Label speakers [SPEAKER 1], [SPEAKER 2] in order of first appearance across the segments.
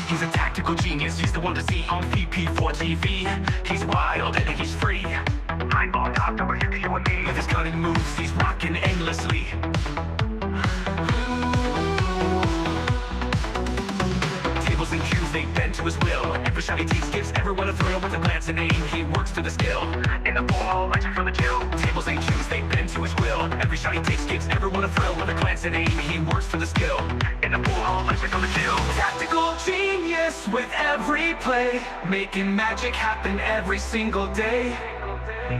[SPEAKER 1] He's a tactical genius, he's the one to see on VP4TV. He's wild and he's free. Eyeball doctor, we're here to you and me. With his cunning moves, he's rocking endlessly. Tables and cues, they bend to his will. Every shot he takes gives everyone a thrill. With a glance and aim, he works to the skill. In the ball, lights for the chill. Tables and cues, they bend to his will. Every shot he takes gives everyone a thrill. With a glance and aim, he works for the skill. In the ball, lights for the chill. Tactical genius with every play, making magic happen every single day.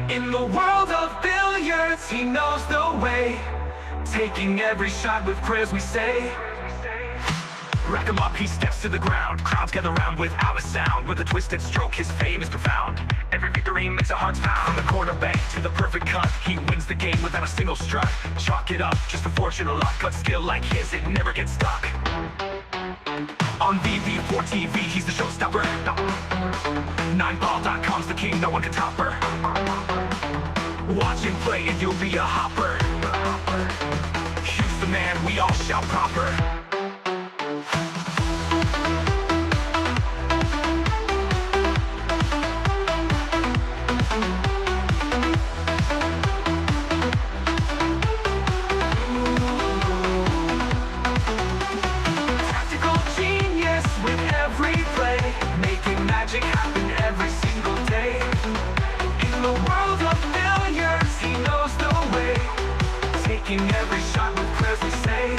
[SPEAKER 1] In the world of billiards, he knows the way, taking every shot with prayers we say. Rack him up, he steps to the ground. Crowds gather round without a sound. With a twisted stroke, his fame is profound. Every victory makes our hearts pound. From the corner bank to the perfect cut, he wins the game without a single strut. Chalk it up, just a fortune or luck. But skill like his, it never gets stuck. On VP4TV, he's the showstopper. 9ball.com's the king, no one can top her. Watch him play and you'll be a hopper. He's the man, we all shout proper. Tactical genius with every play, making magic happen every single day. In the world of failures, he knows the way, taking every shot with prayers we say.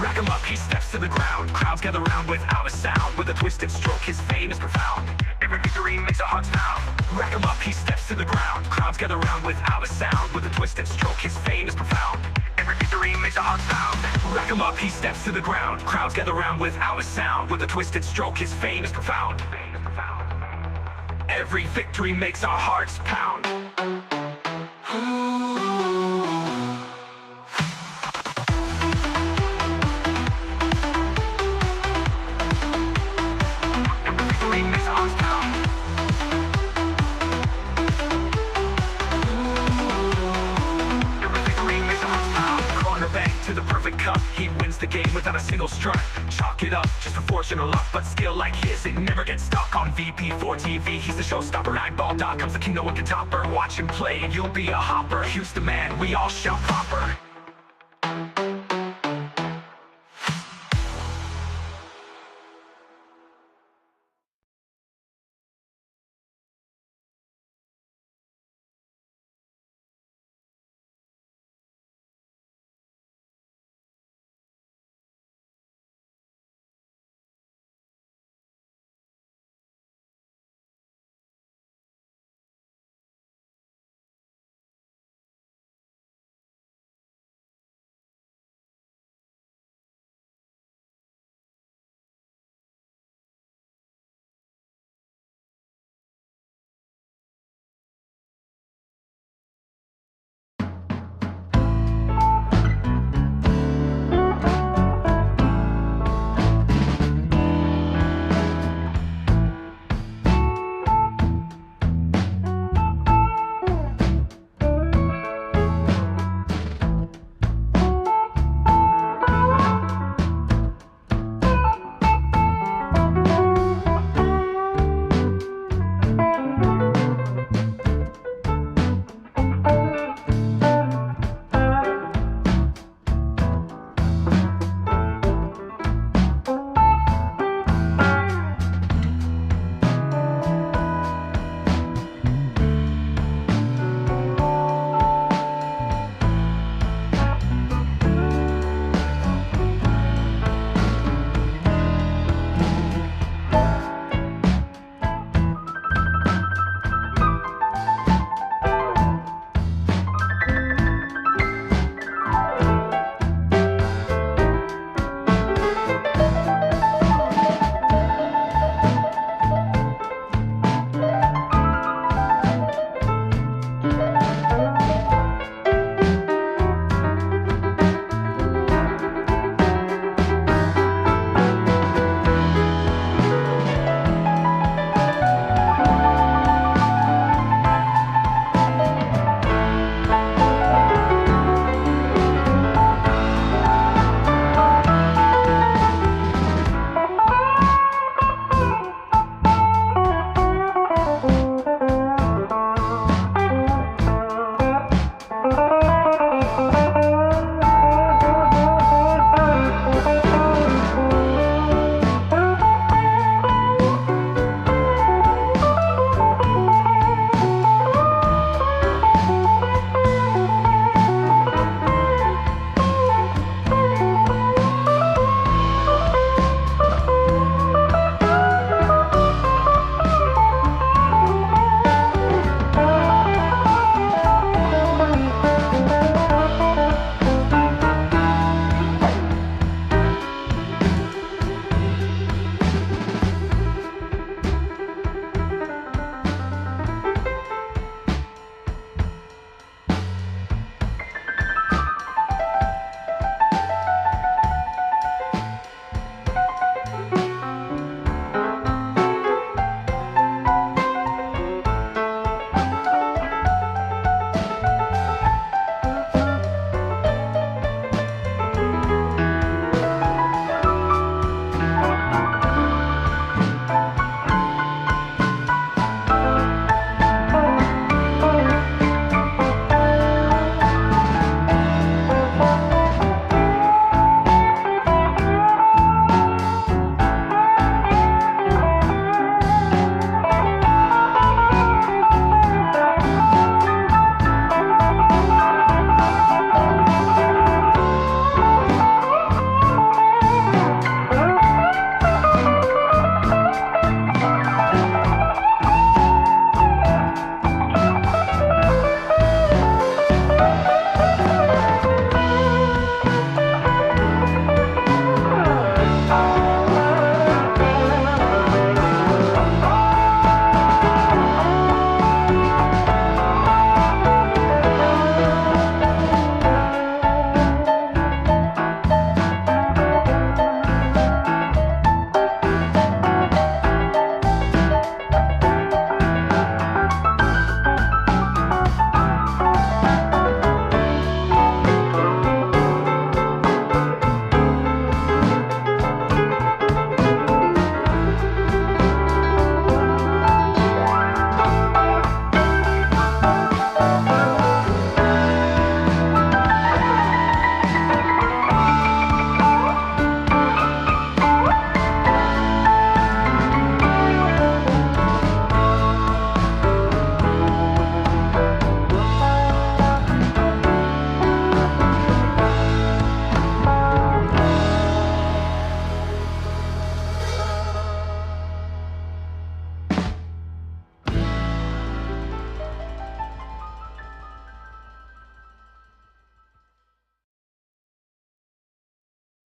[SPEAKER 1] Rack him up, he steps to the ground. Crowds gather round without a sound. With a twisted stroke, his fame is profound. Every victory makes our hearts pound. Rack him up, he steps to the ground. Crowds gather round without a sound. With a twisted stroke, his fame is profound. Every victory makes our hearts pound. Rack him up, he steps to the ground. Crowds gather round without a sound. With a twisted stroke, his fame is profound. Every victory makes our hearts pound. To the perfect cup, he wins the game without a single strut. Chalk it up, just a fortune or luck, but skill like his, it never gets stuck. On VP4TV, he's the showstopper. 9ball.com's the king, no one can top her. Watch him play and you'll be a hopper. He's the man, we all shout proper.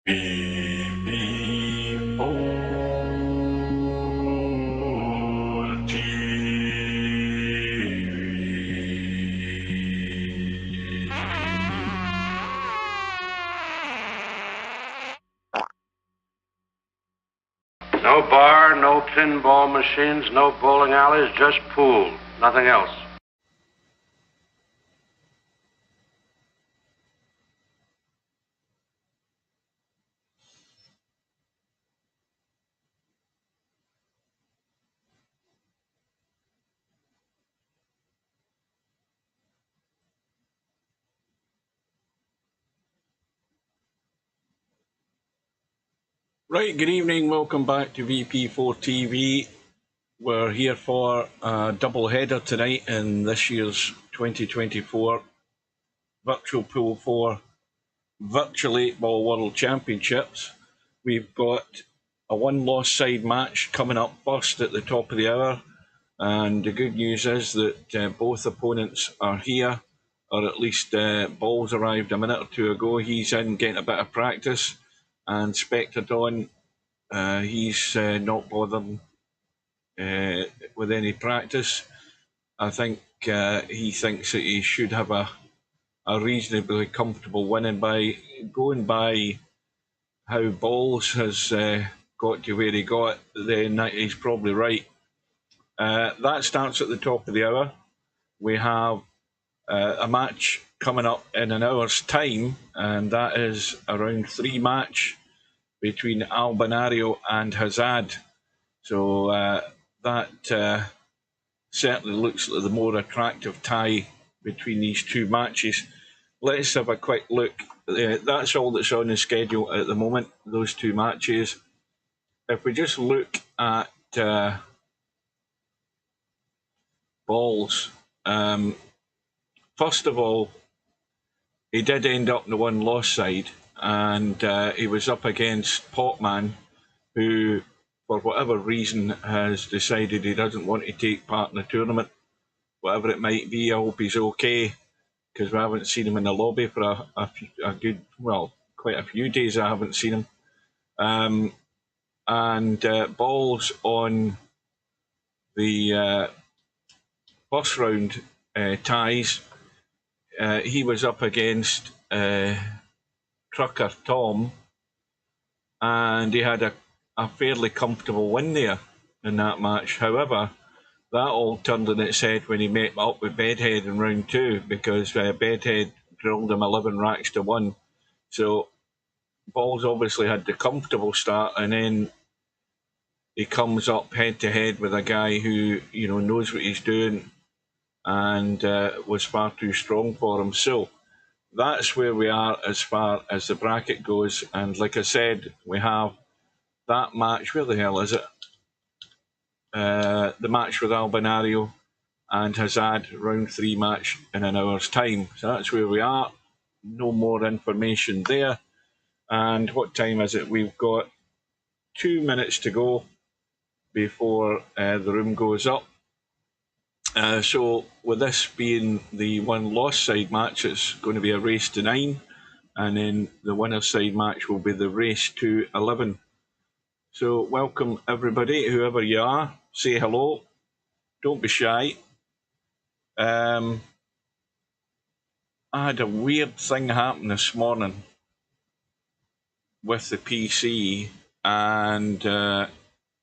[SPEAKER 1] VP4TV.
[SPEAKER 2] No bar, no pinball machines, no bowling alleys, just pool. Nothing else.
[SPEAKER 3] Right, good evening, welcome back to VP4TV. We're here for a double header tonight in this year's 2024 Virtual Pool 4 Virtual 8-Ball World Championships. We've got a one Loss Side match coming up first at the top of the hour, and the good news is that both opponents are here, or at least Ball's arrived a minute or two ago. He's in getting a bit of practice, and Spectredawn, he's not bothering with any practice. I think he thinks that he should have a reasonably comfortable winning. By going by how Balls has got to where he got, then he's probably right. That starts at the top of the hour. We have a match coming up in an hour's time, and that is a round 3 match between Albinario and Hazad. So that certainly looks like the more attractive tie between these two matches. Let's have a quick look. That's all that's on the schedule at the moment, those two matches. If we just look at Balls, first of all, he did end up in the one Loss Side, and he was up against Potman, who, for whatever reason, has decided he doesn't want to take part in the tournament. Whatever it might be, I hope he's okay, because we haven't seen him in the lobby for quite a few days. I haven't seen him. And Balls on the first round ties, he was up against Trucker Tom, and he had a fairly comfortable win there in that match. However, that all turned on its head when he met up with Bedhead in round 2, because Bedhead drilled him 11 racks to 1. So Balls obviously had the comfortable start, and then he comes up head to head with a guy who, knows what he's doing, and was far too strong for him. So that's where we are as far as the bracket goes. And like I said, we have that match. Where the hell is it? The match with Albinario and Hazad, round 3 match in an hour's time. So that's where we are. No more information there. And what time is it? We've got 2 minutes to go before the room goes up. So with this being the one Loss Side match, it's going to be a race to 9, and then the winner side match will be the race to 11. So welcome everybody, whoever you are. Say hello. Don't be shy. I had a weird thing happen this morning with the PC, and the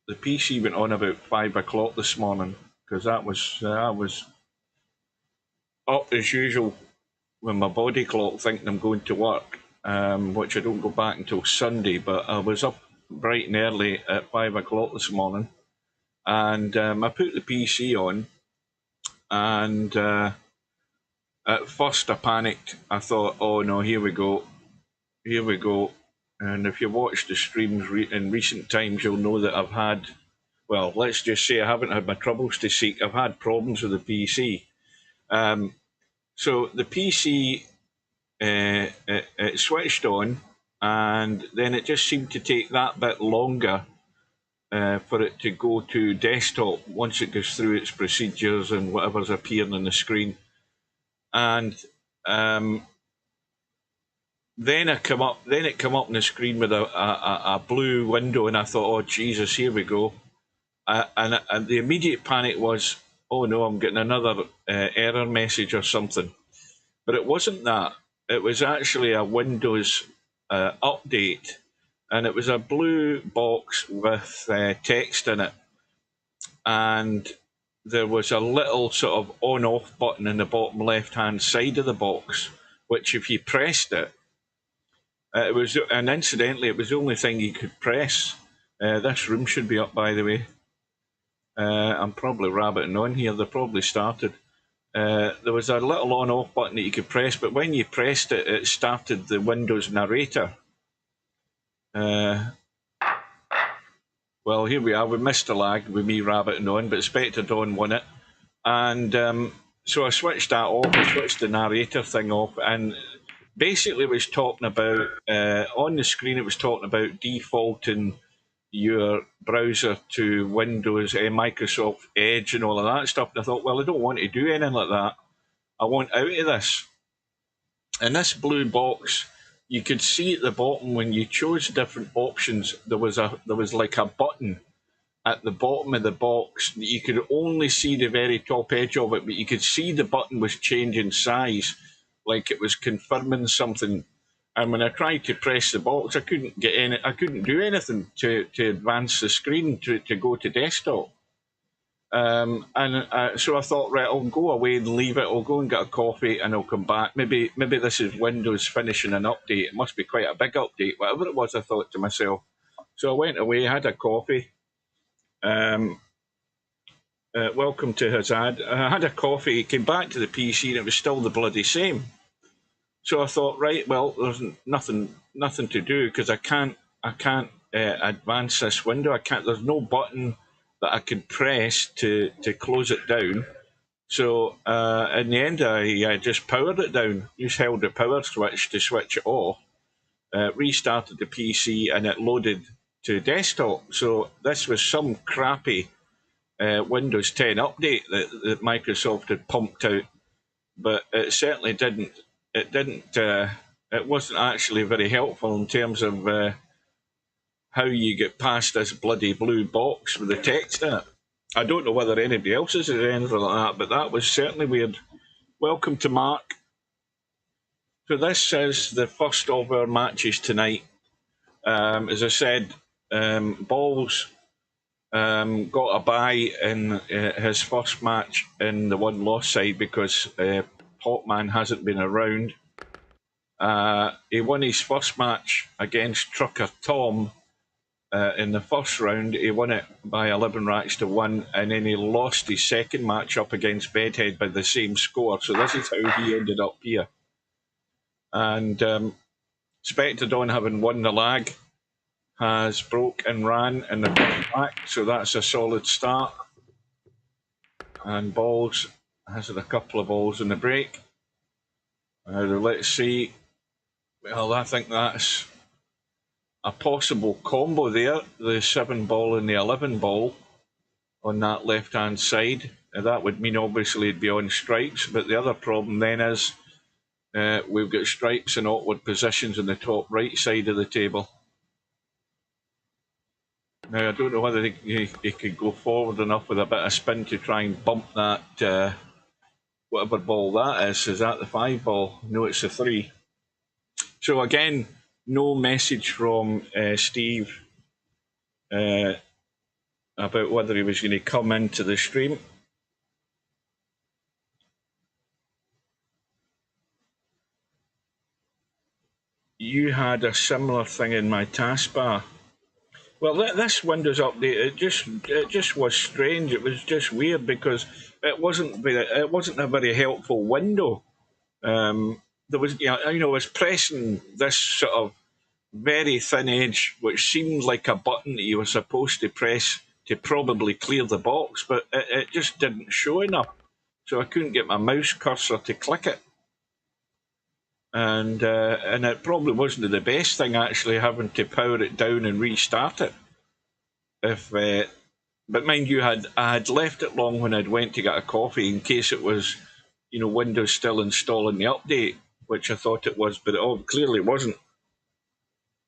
[SPEAKER 3] PC went on about 5 o'clock this morning, because I was up as usual with my body clock, thinking I'm going to work, which I don't go back until Sunday. But I was up bright and early at 5 o'clock this morning, and I put the PC on, and at first I panicked. I thought, oh no, here we go. And if you watch the streams in recent times, you'll know that I've had, well, let's just say I haven't had my troubles to seek. I've had problems with the PC. So the PC, it switched on, and then it just seemed to take that bit longer for it to go to desktop once it goes through its procedures and whatever's appearing on the screen. And then it come up on the screen with a blue window, and I thought, oh Jesus, here we go. And the immediate panic was, oh no, I'm getting another error message or something. But it wasn't that. It was actually a Windows update, and it was a blue box with text in it, and there was a little sort of on-off button in the bottom left-hand side of the box, which if you pressed it, and incidentally, it was the only thing you could press. This room should be up, by the way. I'm probably rabbiting on here. They probably started. There was a little on-off button that you could press, but when you pressed it, it started the Windows narrator. Well, here we are. We missed a lag with me rabbiting on, but Spectredawn won it. And so I switched that off. I switched the narrator thing off, and basically it was talking about, on the screen, it was talking about defaulting your browser to Windows, Microsoft Edge and all of that stuff. And I thought, well, I don't want to do anything like that. I want out of this. And this blue box, you could see at the bottom when you chose different options, there was like a button at the bottom of the box that you could only see the very top edge of it, but you could see the button was changing size, like it was confirming something. And when I tried to press the box, I couldn't get in it. I couldn't do anything to advance the screen to go to desktop. So I thought, right, I'll go away and leave it. I'll go and get a coffee and I'll come back. Maybe this is Windows finishing an update. It must be quite a big update. Whatever it was, I thought to myself. So I went away, had a coffee. Welcome to Hazad. I had a coffee, came back to the PC, and it was still the bloody same. So I thought, right, well, there's nothing to do because I can't advance this window. There's no button that I could press to close it down. So in the end, I just powered it down. Just held the power switch to switch it off. Restarted the PC, and it loaded to desktop. So this was some crappy Windows 10 update that Microsoft had pumped out, but it certainly didn't. It wasn't actually very helpful in terms of how you get past this bloody blue box with the text in it. I don't know whether anybody else's is anything like that, but that was certainly weird. Welcome to Mark. So this is the first of our matches tonight. As I said, Balls got a bye in his first match in the one loss side because Hotman hasn't been around. He won his first match against Trucker Tom in the first round. He won it by 11 racks to 1, and then he lost his second match up against Bedhead by the same score. So this is how he ended up here. And Spectredawn, having won the lag, has broke and ran in the first pack, so that's a solid start. And Balls has had a couple of balls in the break. Let's see. Well, I think that's a possible combo there. The 7 ball and the 11 ball on that left-hand side. That would mean obviously it'd be on stripes, but the other problem then is we've got stripes in awkward positions on the top right side of the table. Now, I don't know whether he could go forward enough with a bit of spin to try and bump that, whatever ball that is. Is that the 5 ball? No, it's the 3. So again, no message from Steve about whether he was going to come into the stream. You had a similar thing in my taskbar. Well, this Windows update, it just was strange. It was just weird because it wasn't a very helpful window. There was, I was pressing this sort of very thin edge, which seemed like a button that you were supposed to press to probably clear the box, but it just didn't show enough. So I couldn't get my mouse cursor to click it. And it probably wasn't the best thing, actually, having to power it down and restart it. But mind you, I had left it long when I'd went to get a coffee in case it was, Windows still installing the update. which I thought it was, but it clearly wasn't.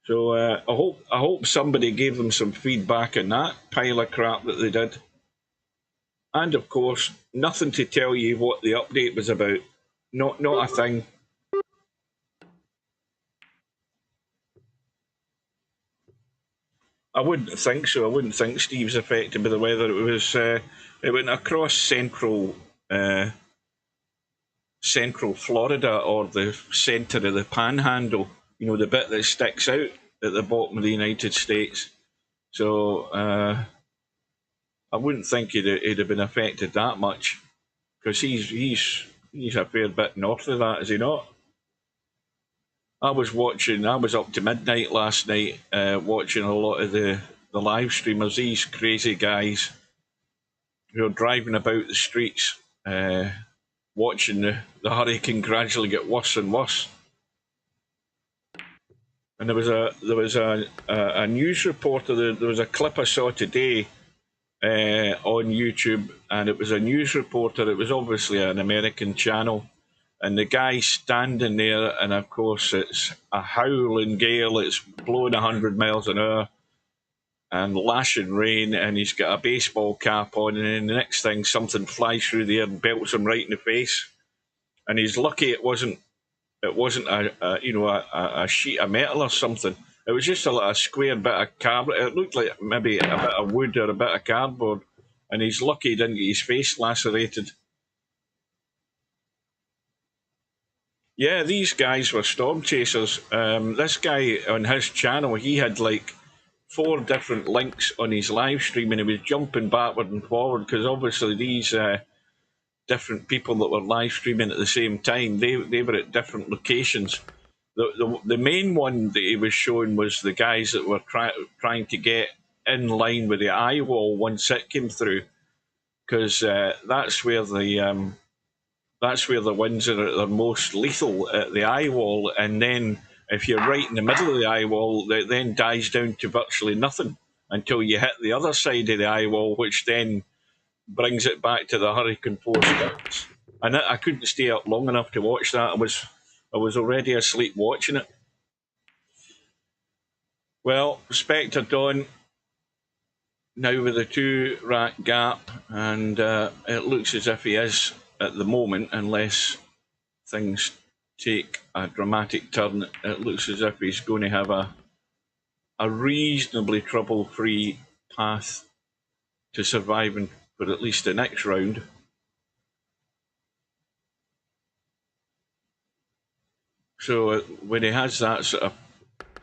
[SPEAKER 3] So I hope somebody gave them some feedback on that pile of crap that they did. And of course, nothing to tell you what the update was about. Not a thing. I wouldn't think so. I wouldn't think Steve's affected by the weather. It went across central Florida, or the centre of the Panhandle. You know, the bit that sticks out at the bottom of the United States. So I wouldn't think he'd have been affected that much, because he's a fair bit north of that, is he not? I was up to midnight last night watching a lot of the live streamers, these crazy guys who are driving about the streets, watching the hurricane gradually get worse and worse. And there was a news reporter. There was a clip I saw today on YouTube, and it was a news reporter. It was obviously an American channel, and the guy's standing there, and of course it's a howling gale. It's blowing 100 miles an hour and lashing rain, and he's got a baseball cap on, and then the next thing, something flies through the air and belts him right in the face. And he's lucky it wasn't a sheet of metal or something. It was just a square bit of cardboard. It looked like maybe a bit of wood or a bit of cardboard, and he's lucky he didn't get his face lacerated. Yeah, these guys were storm chasers. This guy on his channel, he had like 4 different links on his live stream, and he was jumping backward and forward, because obviously these different people that were live streaming at the same time, they were at different locations. The main one that he was showing was the guys that were trying to get in line with the eye wall once it came through, because that's where the winds are most lethal, at the eye wall. And then if you're right in the middle of the eye wall, it then dies down to virtually nothing until you hit the other side of the eye wall, which then brings it back to the hurricane force winds. And I couldn't stay up long enough to watch that. I was already asleep watching it. Well, Spectredawn now with a 2-rack gap, and it looks as if he is at the moment, unless things take a dramatic turn. It looks as if he's going to have a reasonably trouble-free path to surviving for at least the next round. So when he has that sort of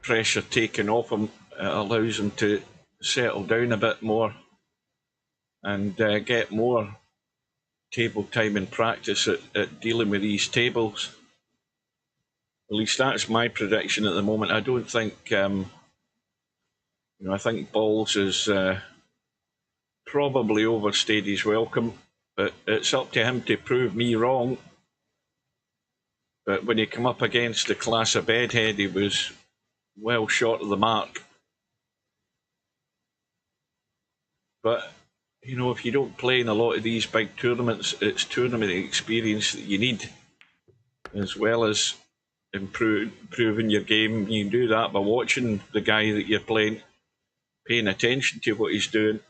[SPEAKER 3] pressure taken off him, it allows him to settle down a bit more and get more table time and practice at dealing with these tables. At least that's my prediction at the moment. I don't think, I think Balls has probably overstayed his welcome, but it's up to him to prove me wrong. But when he came up against the class of bedhead, he was well short of the mark. But, if you don't play in a lot of these big tournaments, it's tournament experience that you need, as well as improving your game. You can do that by watching the guy that you're playing, paying attention to what he's doing.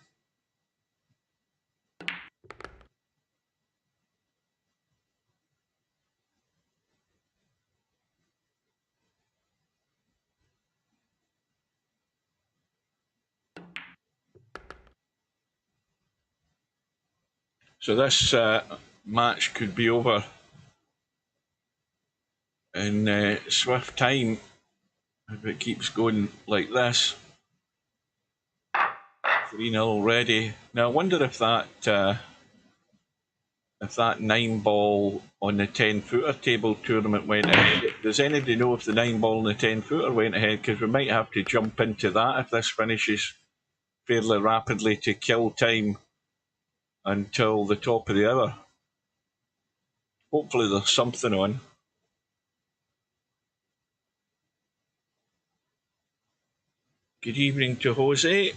[SPEAKER 3] So this match could be over in swift time if it keeps going like this. 3-0 already. Now I wonder if that 9-ball on the 10-footer table tournament went ahead. Does anybody know if the 9-ball on the 10-footer went ahead? Because we might have to jump into that if this finishes fairly rapidly to kill time until the top of the hour. Hopefully there's something on. Good evening to Jose.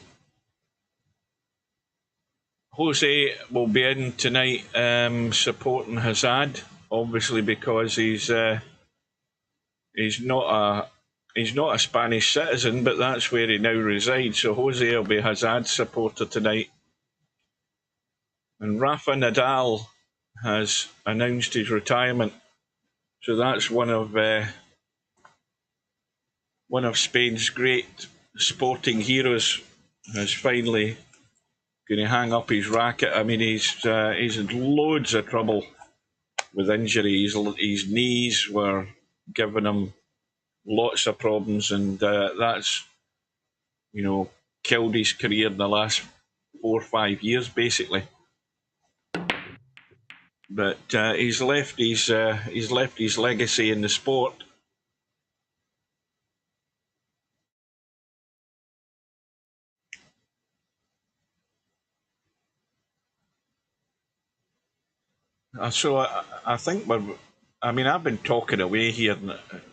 [SPEAKER 3] Jose will be in tonight supporting Hazad, obviously, because he's he's not a Spanish citizen, but that's where he now resides. So Jose will be Hazad's supporter tonight. And Rafa Nadal has announced his retirement. So that's one of Spain's great sporting heroes is finally going to hang up his racket. I mean, he's in loads of trouble with injuries. His knees were giving him lots of problems, and that's, killed his career in the last 4 or 5 years, basically. But he's left his legacy in the sport. So I think I've been talking away here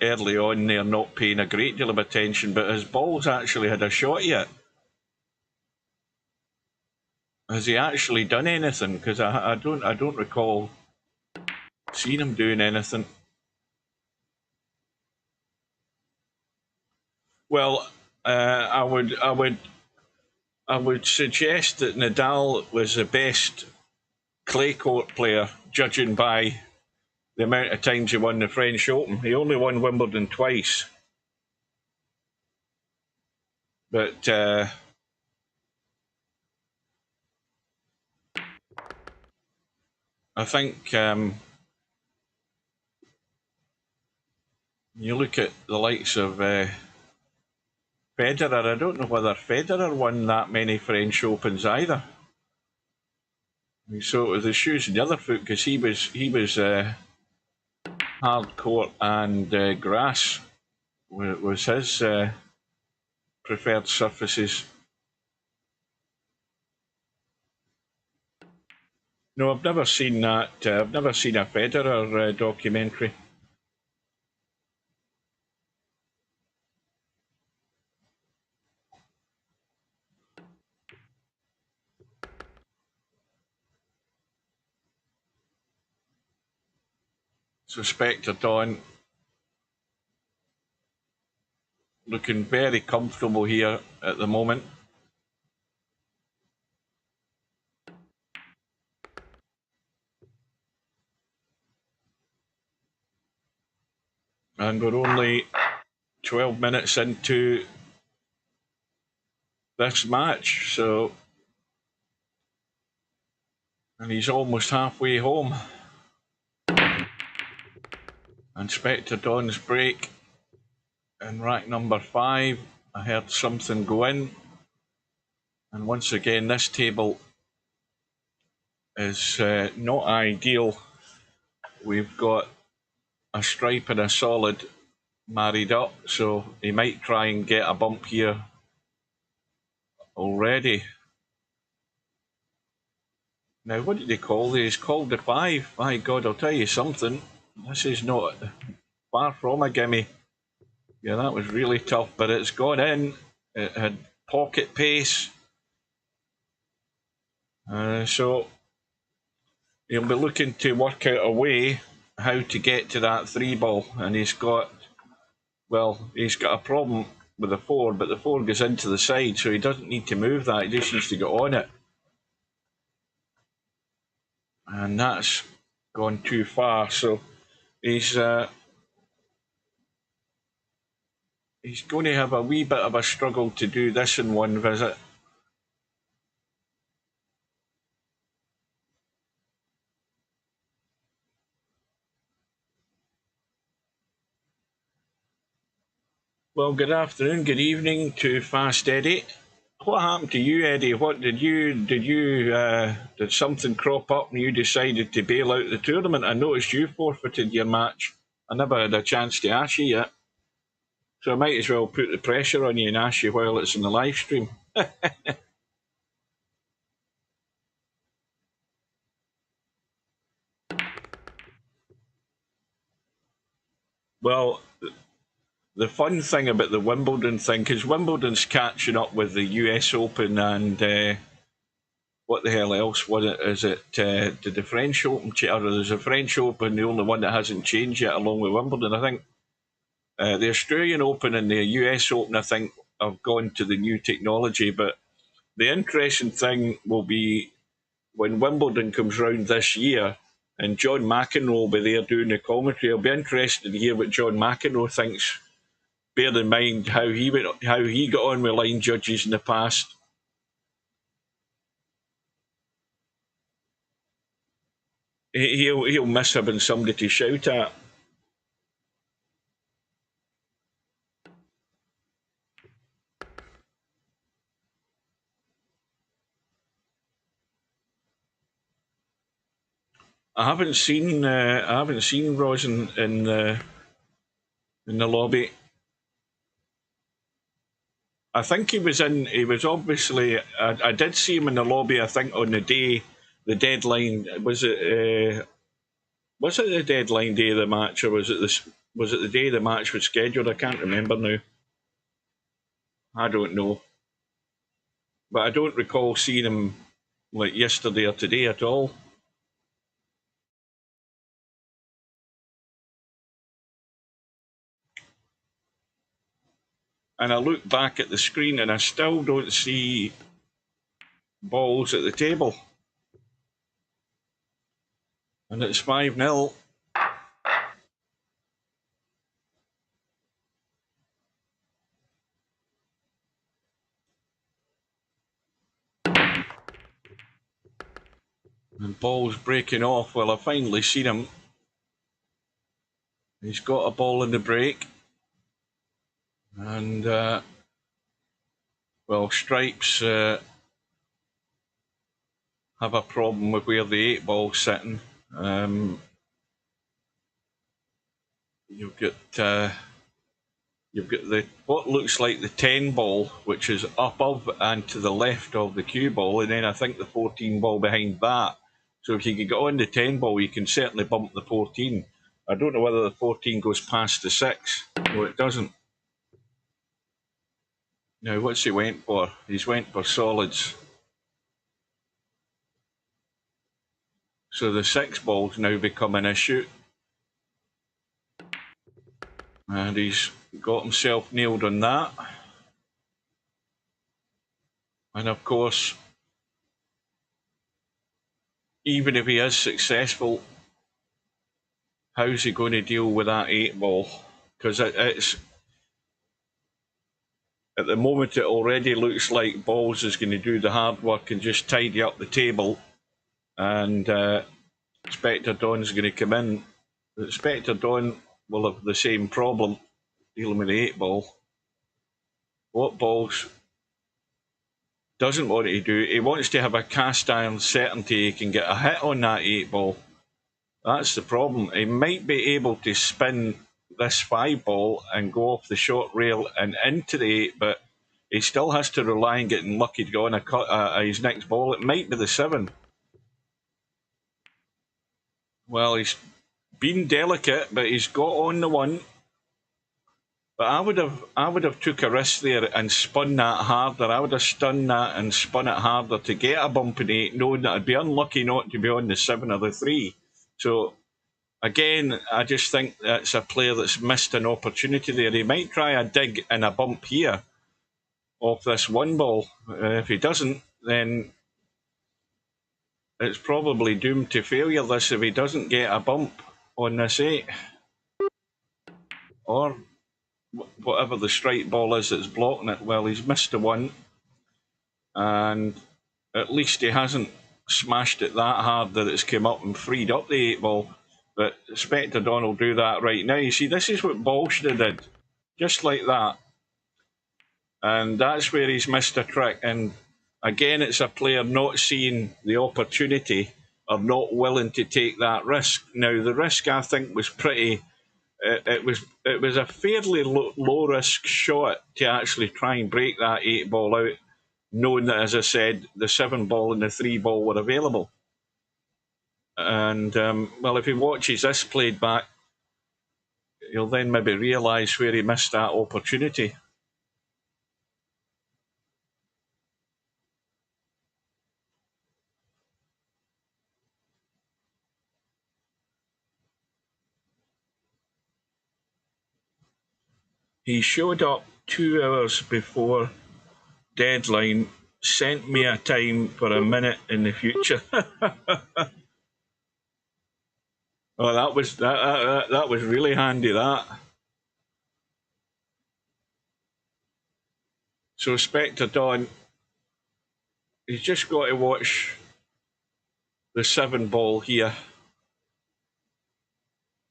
[SPEAKER 3] early on there, not paying a great deal of attention, but has Balls actually had a shot yet? Has he actually done anything? Because I don't recall seeing him doing anything. Well, I would suggest that Nadal was the best clay court player, judging by the amount of times he won the French Open. He only won Wimbledon twice. But I think you look at the likes of Federer. I don't know whether Federer won that many French Opens either. So the shoes in the other foot, because he was hard court and grass was his preferred surfaces. No, I've never seen that. I've never seen a Federer documentary. So Spectredawn looking very comfortable here at the moment. And we're only 12 minutes into this match, and he's almost halfway home. And Spectredawn's break in rack number 5. I heard something go in. And once again, this table is not ideal. We've got a stripe and a solid married up, so he might try and get a bump here already. Now, what did they call these? Called the 5. My God, I'll tell you something. This is not far from a gimme. Yeah, that was really tough, but it's gone in. It had pocket pace. So he'll be looking to work out a way how to get to that 3 ball. And he's got a problem with the 4, but the 4 goes into the side, so he doesn't need to move that. He just needs to get on it. And that's gone too far, so he's going to have a wee bit of a struggle to do this in one visit. Well, good afternoon, good evening to Fast Eddie. What happened to you, Eddie? What did something crop up and you decided to bail out the tournament? I noticed you forfeited your match. I never had a chance to ask you yet. So I might as well put the pressure on you and ask you while it's in the live stream. Well, the fun thing about the Wimbledon thing, because Wimbledon's catching up with the US Open and what the hell else was it? Is it did the French Open change? Or there's a French Open, the only one that hasn't changed yet, along with Wimbledon, I think. The Australian Open and the US Open, I think, have gone to the new technology. But the interesting thing will be when Wimbledon comes round this year and John McEnroe will be there doing the commentary. It'll be interesting to hear what John McEnroe thinks, bear in mind how he got on with line judges in the past. He'll miss having somebody to shout at. I haven't seen Rosin in the lobby. I think he was in. He was obviously. I did see him in the lobby. I think on the day, the deadline was it. Was it the deadline day of the match, or was it this? Was it the day the match was scheduled? I can't remember now. I don't know, but I don't recall seeing him like yesterday or today at all. And I look back at the screen and I still don't see balls at the table. And it's 5-0. And ball's breaking off. Well, I finally seen him. He's got a ball in the break. And, well, Stripes have a problem with where the 8-ball's sitting. You've got the what looks like the 10-ball, which is above and to the left of the cue ball, and then I think the 14-ball behind that. So if you can get on the 10-ball, you can certainly bump the 14. I don't know whether the 14 goes past the 6. No, it doesn't. Now, what's he went for? He's went for solids. So the 6-ball's now become an issue. And he's got himself nailed on that. And of course, even if he is successful, how's he going to deal with that 8-ball? Because it's at the moment it already looks like Balls is going to do the hard work and just tidy up the table, and Spectredawn's going to come in. But Spectredawn will have the same problem dealing with the 8-ball. What Balls doesn't want to do, he wants to have a cast iron certainty he can get a hit on that 8-ball. That's the problem. He might be able to spin this 5-ball and go off the short rail and into the 8, but he still has to rely on getting lucky to go on his next ball. It might be the 7. Well, he's been delicate, but he's got on the 1. But I would have took a risk there and spun that harder. I would have stunned that and spun it harder to get a bump in 8, knowing that I'd be unlucky not to be on the 7 or the 3. So again, I just think that's a player that's missed an opportunity there. He might try a dig and a bump here off this 1-ball. If he doesn't, then it's probably doomed to failure, this, if he doesn't get a bump on this 8. Or whatever the strike ball is that's blocking it. Well, he's missed the 1. And at least he hasn't smashed it that hard that it's come up and freed up the 8-ball. But Spectredawn will do that right now. You see, this is what Ball should have did. Just like that. And that's where he's missed a trick. And again, it's a player not seeing the opportunity or not willing to take that risk. Now, the risk, I think, was pretty... It was a fairly low risk shot to actually try and break that 8-ball out, knowing that, as I said, the 7-ball and the 3-ball were available. And, well, if he watches this played back, he'll then maybe realise where he missed that opportunity. He showed up 2 hours before deadline, sent me a time for a minute in the future. Oh, that was really handy, that. So Spectredawn, he's just got to watch the 7 ball here.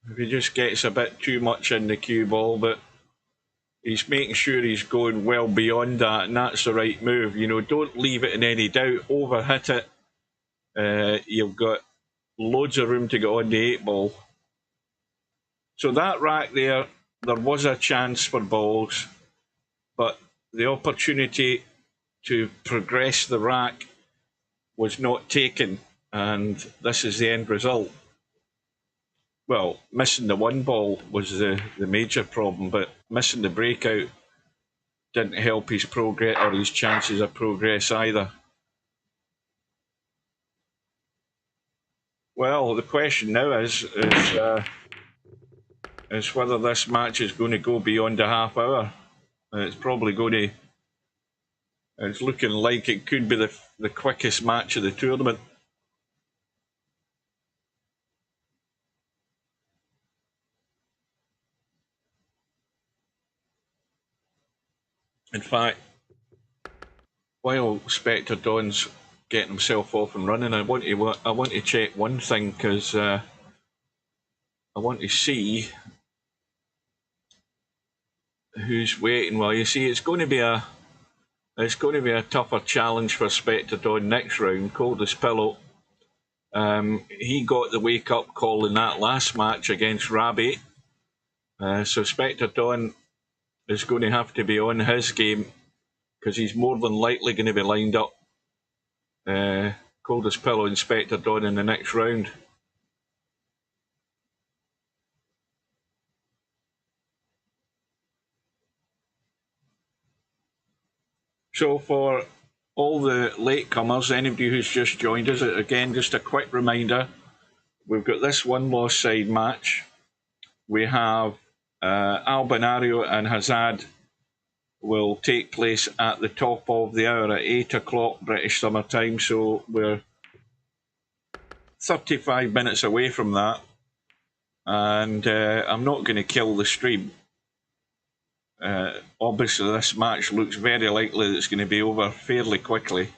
[SPEAKER 3] If he just gets a bit too much in the cue ball, but he's making sure he's going well beyond that, and that's the right move. You know, don't leave it in any doubt. Overhit it. You've got loads of room to get on the 8 ball. So that rack there was a chance for balls, but the opportunity to progress the rack was not taken, and this is the end result. Well, missing the 1 ball was the major problem, but missing the breakout didn't help his progress or his chances of progress either. Well, the question now is whether this match is going to go beyond a half hour. It's probably going to. It's looking like it could be the quickest match of the tournament. In fact, while Spectredawn's getting himself off and running, I want to check one thing, because I want to see who's waiting. Well, you see, it's going to be a tougher challenge for Spectredawn next round. Cold as pillow. He got the wake up call in that last match against Rabbit. So Spectredawn is going to have to be on his game, because he's more than likely going to be lined up cold as pillow and Spectredawn in the next round. So for all the latecomers, anybody who's just joined us, again, just a quick reminder, we've got this one Loss Side match. We have Albinario and Hazad will take place at the top of the hour at 8 o'clock British Summer Time, so we're 35 minutes away from that, and I'm not going to kill the stream. Obviously this match looks very likely that it's going to be over fairly quickly.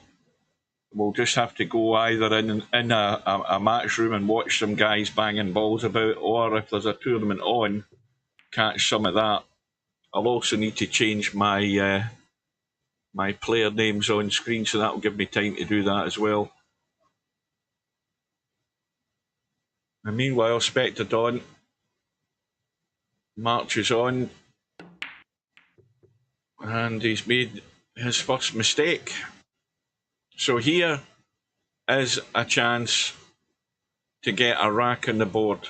[SPEAKER 3] We'll just have to go either in a match room and watch some guys banging balls about, or if there's a tournament on, catch some of that. I'll also need to change my my player names on screen, so that will give me time to do that as well. And meanwhile, Spectredawn marches on, and he's made his first mistake. So here is a chance to get a rack on the board.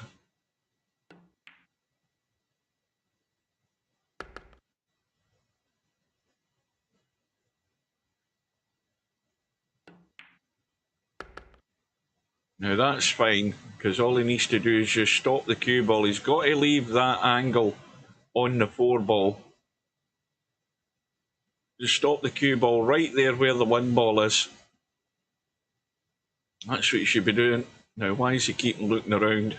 [SPEAKER 3] Now that's fine, because all he needs to do is just stop the cue ball. He's got to leave that angle on the 4 ball. Just stop the cue ball right there where the 1 ball is. That's what you should be doing. Now, why is he keeping looking around?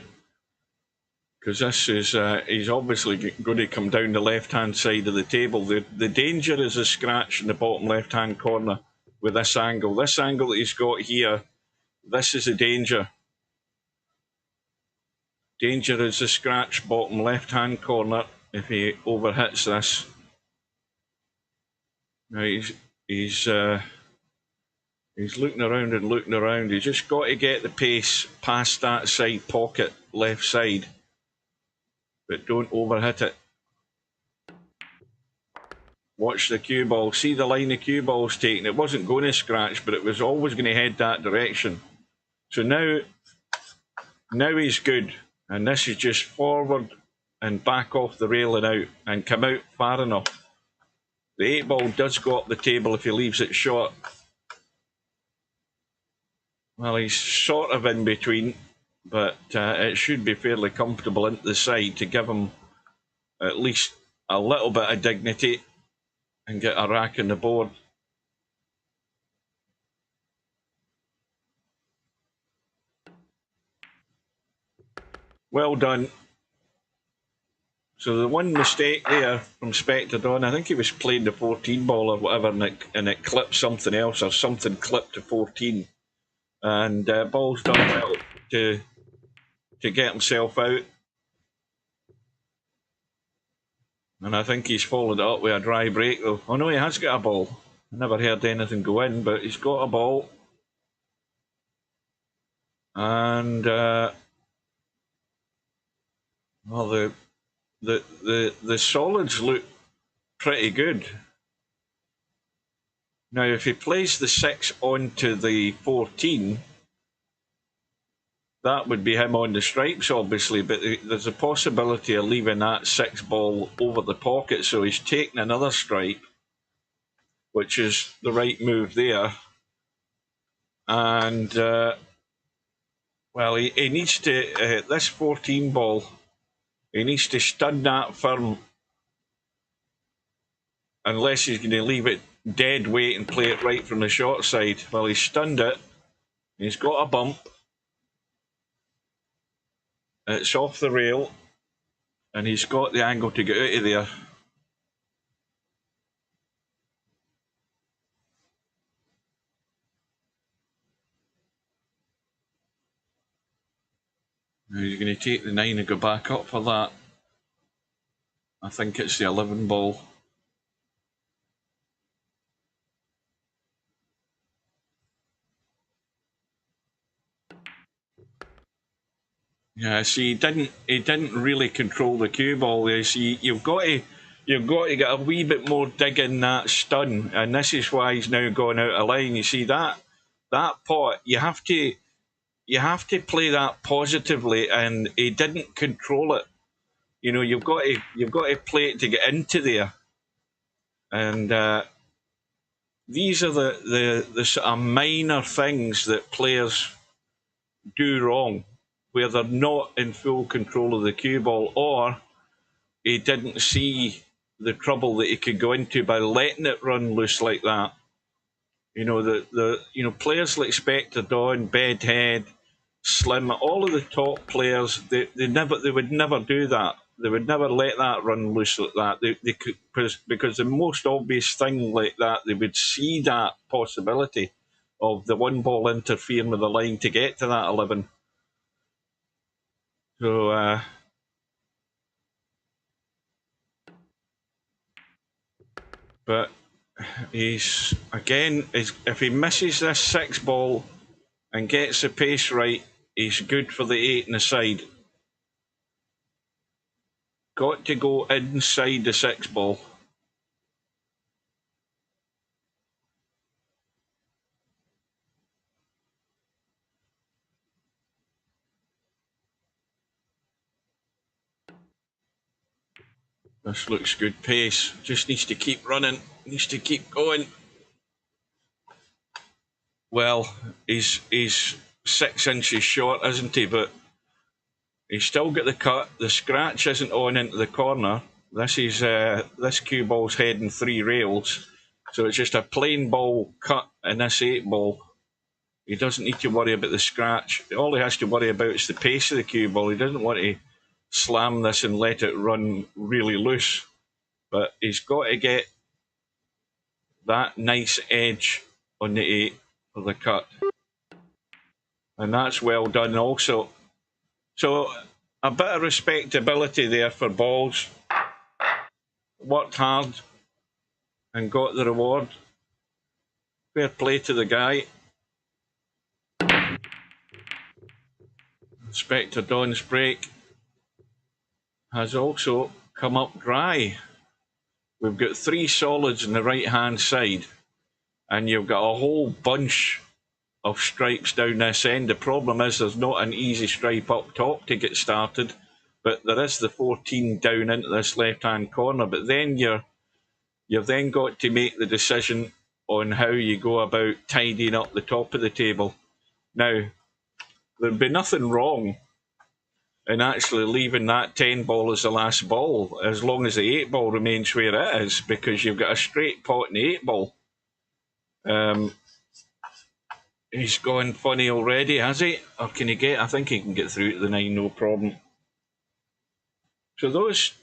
[SPEAKER 3] Because this is, he's obviously going to come down the left-hand side of the table. The danger is a scratch in the bottom left-hand corner with this angle. This angle that he's got here, this is a danger. Danger is a scratch bottom left-hand corner if he overhits this. Now he's looking around and looking around. He's just got to get the pace past that side pocket, left side, but don't overhit it. Watch the cue ball. See the line the cue ball's taking. It wasn't going to scratch, but it was always going to head that direction. So now he's good, and this is just forward and back off the rail and out, and come out far enough. The 8 ball does go up the table if he leaves it short. Well, he's sort of in between, but it should be fairly comfortable into the side to give him at least a little bit of dignity and get a rack on the board. Well done. So the one mistake there from Spectredawn, I think he was playing the 14 ball or whatever, and it clipped something else, or something clipped to 14. And Ball's done well to get himself out. And I think he's followed it up with a dry break though. Oh no, he has got a ball. I never heard anything go in, but he's got a ball. And well, the solids look pretty good. Now, if he plays the 6 onto the 14, that would be him on the stripes, obviously, but there's a possibility of leaving that 6 ball over the pocket, so he's taking another stripe, which is the right move there. And, well, he needs to, this 14 ball, he needs to stun that firm, unless he's going to leave it dead weight and play it right from the short side. Well, he's stunned it, he's got a bump. It's off the rail, and he's got the angle to get out of there. Now he's going to take the 9 and go back up for that. I think it's the 11 ball. Yeah, see, he didn't really control the cue ball there. See, you've got to get a wee bit more dig in that stun, and this is why he's now gone out of line. You see that pot, you have to play that positively, and he didn't control it. You know, you've got to play it to get into there, and these are the sort of minor things that players do wrong, where they're not in full control of the cue ball, or he didn't see the trouble that he could go into by letting it run loose like that. You know, the players like Spectredawn, Bedhead, Slim, all of the top players, they would never do that. They would never let that run loose like that. They could, because the most obvious thing like that, they would see that possibility of the 1 ball interfering with the line to get to that 11. So, but he's, again, if he misses this 6 ball and gets the pace right, he's good for the 8 in the side. Got to go inside the 6 ball. This looks good pace. Just needs to keep running. Needs to keep going. Well, he's 6 inches short, isn't he? But he's still got the cut. The scratch isn't on into the corner. This cue ball's heading 3 rails, so it's just a plain ball cut in this 8 ball. He doesn't need to worry about the scratch. All he has to worry about is the pace of the cue ball. He doesn't want to slam this and let it run really loose, but he's got to get that nice edge on the 8 for the cut, and that's well done also. So a bit of respectability there for Balls. Worked hard and got the reward. Fair play to the guy. Spectredawn's break has also come up dry. We've got 3 solids on the right hand side, and you've got a whole bunch of stripes down this end. The problem is there's not an easy stripe up top to get started, but there is the 14 down into this left hand corner. But then you've then got to make the decision on how you go about tidying up the top of the table. Now, there'd be nothing wrong and actually leaving that 10 ball as the last ball, as long as the 8 ball remains where it is, because you've got a straight pot in the 8 ball. He's gone funny already, has he? Or can he get? I think he can get through to the 9, no problem. So those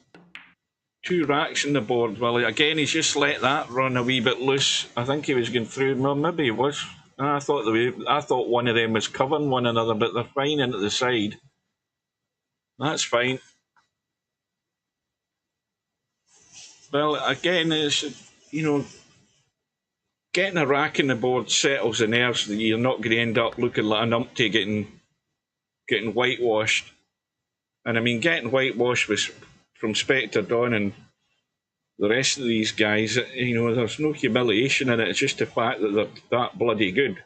[SPEAKER 3] 2 racks on the board. Well, again, he's just let that run a wee bit loose. I think he was going through. Well, maybe he was. I thought one of them was covering one another, but they're fine into the side. That's fine. Well, again, it's, you know, getting a rack in the board settles the nerves. You're not going to end up looking like a numpty getting whitewashed. And I mean, getting whitewashed was from Spectredawn and the rest of these guys. You know, there's no humiliation in it. It's just the fact that they're that bloody good.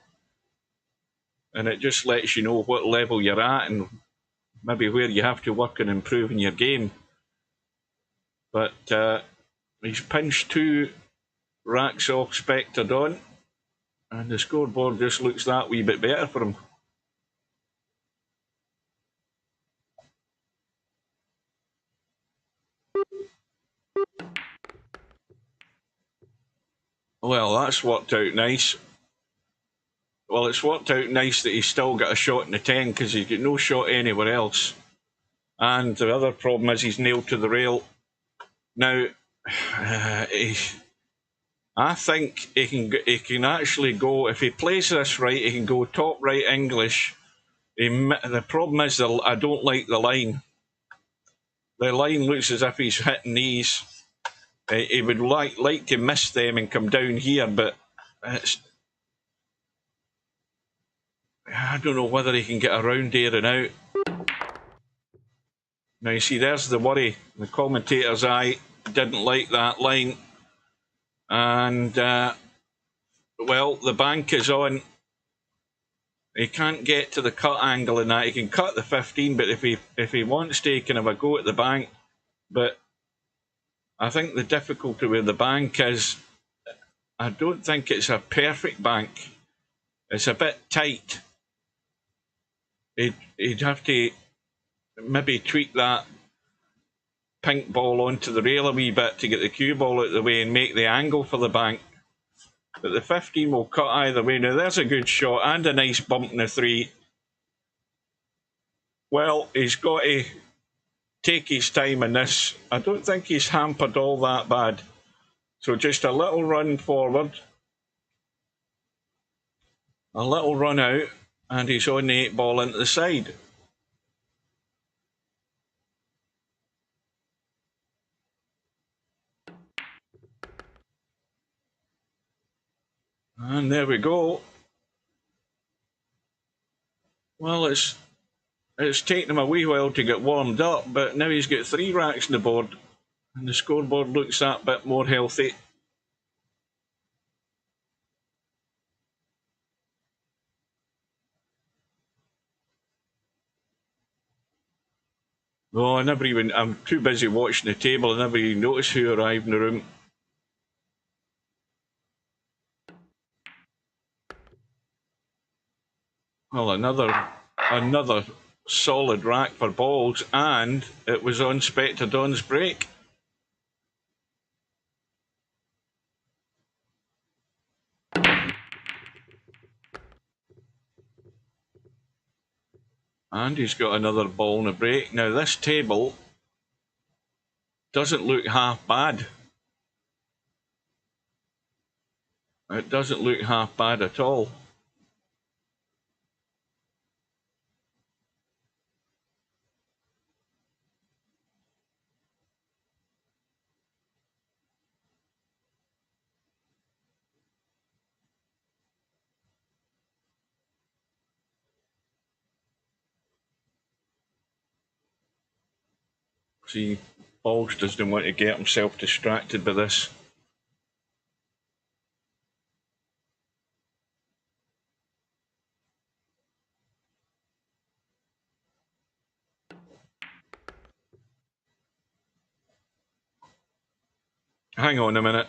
[SPEAKER 3] And it just lets you know what level you're at and maybe where you have to work on improving your game. But he's pinched 2 racks off Spectredawn, and the scoreboard just looks that wee bit better for him. Well, that's worked out nice. Well, it's worked out nice that he's still got a shot in the 10 because he's got no shot anywhere else. And the other problem is he's nailed to the rail. Now, I think he can actually go, if he plays this right, he can go top right English. The problem is I don't like the line. The line looks as if he's hitting these. He would like to miss them and come down here, but I don't know whether he can get around there and out. Now you see, there's the worry. The commentator's eye didn't like that line. And, well, the bank is on. He can't get to the cut angle in that. He can cut the 15, but if he wants to, he can have a go at the bank. But I think the difficulty with the bank is I don't think it's a perfect bank. It's a bit tight. He'd have to maybe tweak that pink ball onto the rail a wee bit to get the cue ball out of the way and make the angle for the bank. But the 15 will cut either way. Now there's a good shot and a nice bump in the 3. Well, he's got to take his time in this. I don't think he's hampered all that bad. So just a little run forward, a little run out, and he's on the 8 ball into the side. And there we go. Well, it's taken him a wee while to get warmed up, but now he's got 3 racks on the board, and the scoreboard looks that bit more healthy. Oh, I'm too busy watching the table, I never even noticed who arrived in the room. Well, another solid rack for balls, and it was on Spectredawn's break. And he's got another ball in the break. Now this table doesn't look half bad. It doesn't look half bad at all. See, Balls doesn't want to get himself distracted by this. Hang on a minute.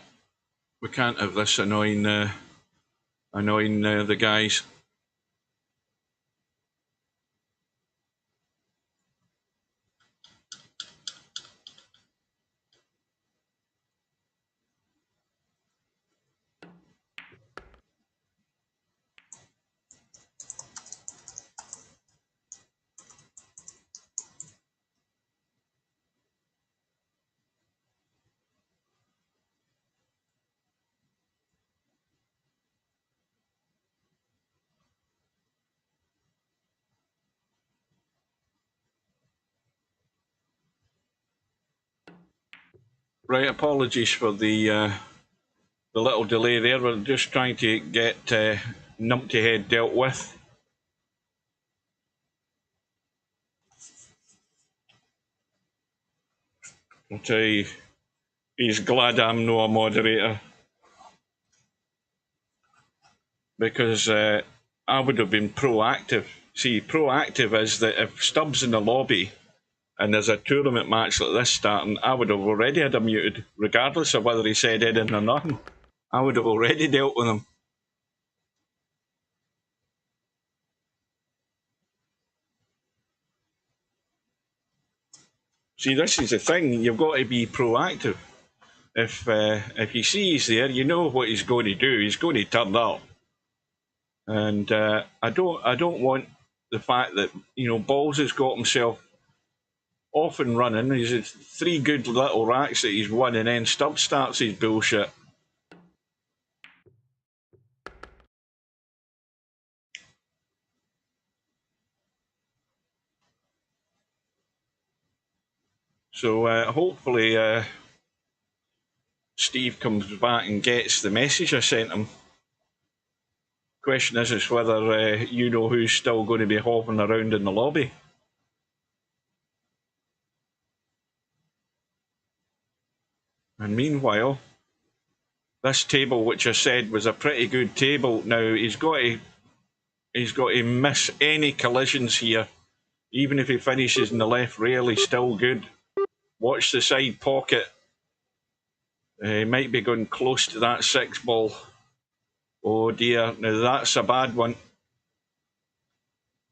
[SPEAKER 3] We can't have this annoying the guys. Right, apologies for the little delay there. We're just trying to get Numpty Head dealt with. I'll tell you, he's glad I'm no a moderator, because I would have been proactive. See, proactive is that if Stubbs in the lobby and there's a tournament match like this starting, I would have already had him muted, regardless of whether he said anything or nothing. I would have already dealt with him. See, this is the thing, you've got to be proactive. If you see he's there, you know what he's going to do. He's going to turn up. And I don't want the fact that, you know, Balls has got himself off and running. He's had 3 good little racks that he's won, and then Stubbs starts his bullshit. So hopefully Steve comes back and gets the message I sent him. Question is whether you know who's still going to be hovering around in the lobby. And meanwhile, this table, which I said was a pretty good table, now he's got to miss any collisions here. Even if he finishes in the left rail, he's still good. Watch the side pocket. He might be going close to that 6 ball. Oh dear, now that's a bad one.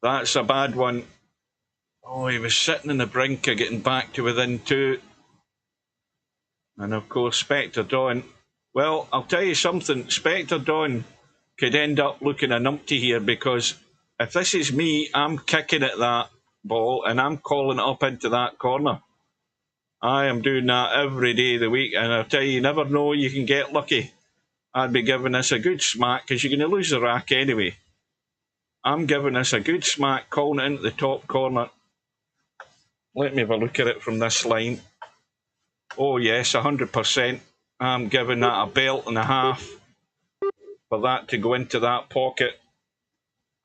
[SPEAKER 3] That's a bad one. Oh, he was sitting on the brink of getting back to within 2. And of course, Spectredawn. Well, I'll tell you something. Spectredawn could end up looking a numpty here, because if this is me, I'm kicking at that ball and I'm calling it up into that corner. I am doing that every day of the week, and I'll tell you, you never know, you can get lucky. I'd be giving this a good smack, because you're going to lose the rack anyway. I'm giving this a good smack, calling it into the top corner. Let me have a look at it from this line. Oh yes, 100%. I'm giving that a belt and a half for that to go into that pocket.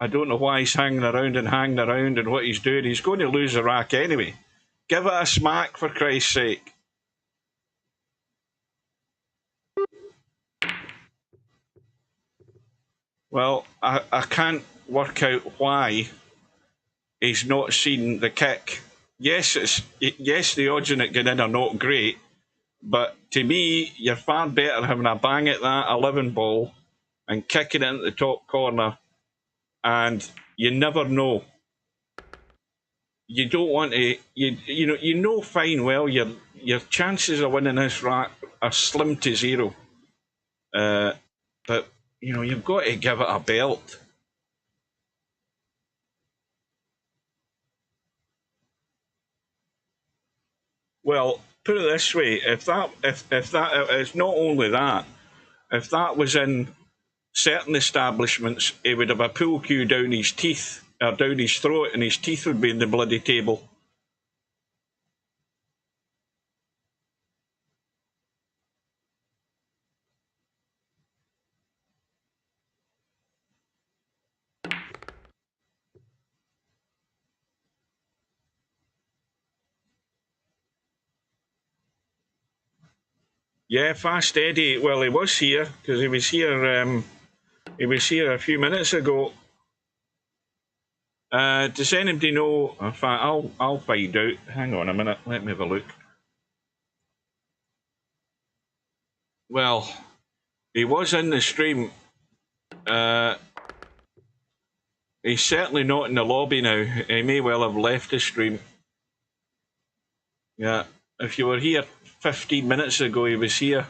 [SPEAKER 3] I don't know why he's hanging around and what he's doing. He's going to lose the rack anyway. Give it a smack, for Christ's sake. Well, I can't work out why he's not seen the kick. Yes, the odds on it getting in are not great, but to me, you're far better having a bang at that 11 ball and kicking it into the top corner, and you never know. You don't want to, you know fine well your chances of winning this rack are slim to 0. But you know, you've got to give it a belt. Well, put it this way: if it's not only that, if that was in certain establishments, he would have a pool cue down his teeth, or down his throat, and his teeth would be in the bloody table. Yeah, Fast Eddie. Well, he was here, because he was here. He was here a few minutes ago. Does anybody know? In fact, I'll find out. Hang on a minute. Let me have a look. Well, he was in the stream. He's certainly not in the lobby now. He may well have left the stream. Yeah, if you were here 15 minutes ago, he was here.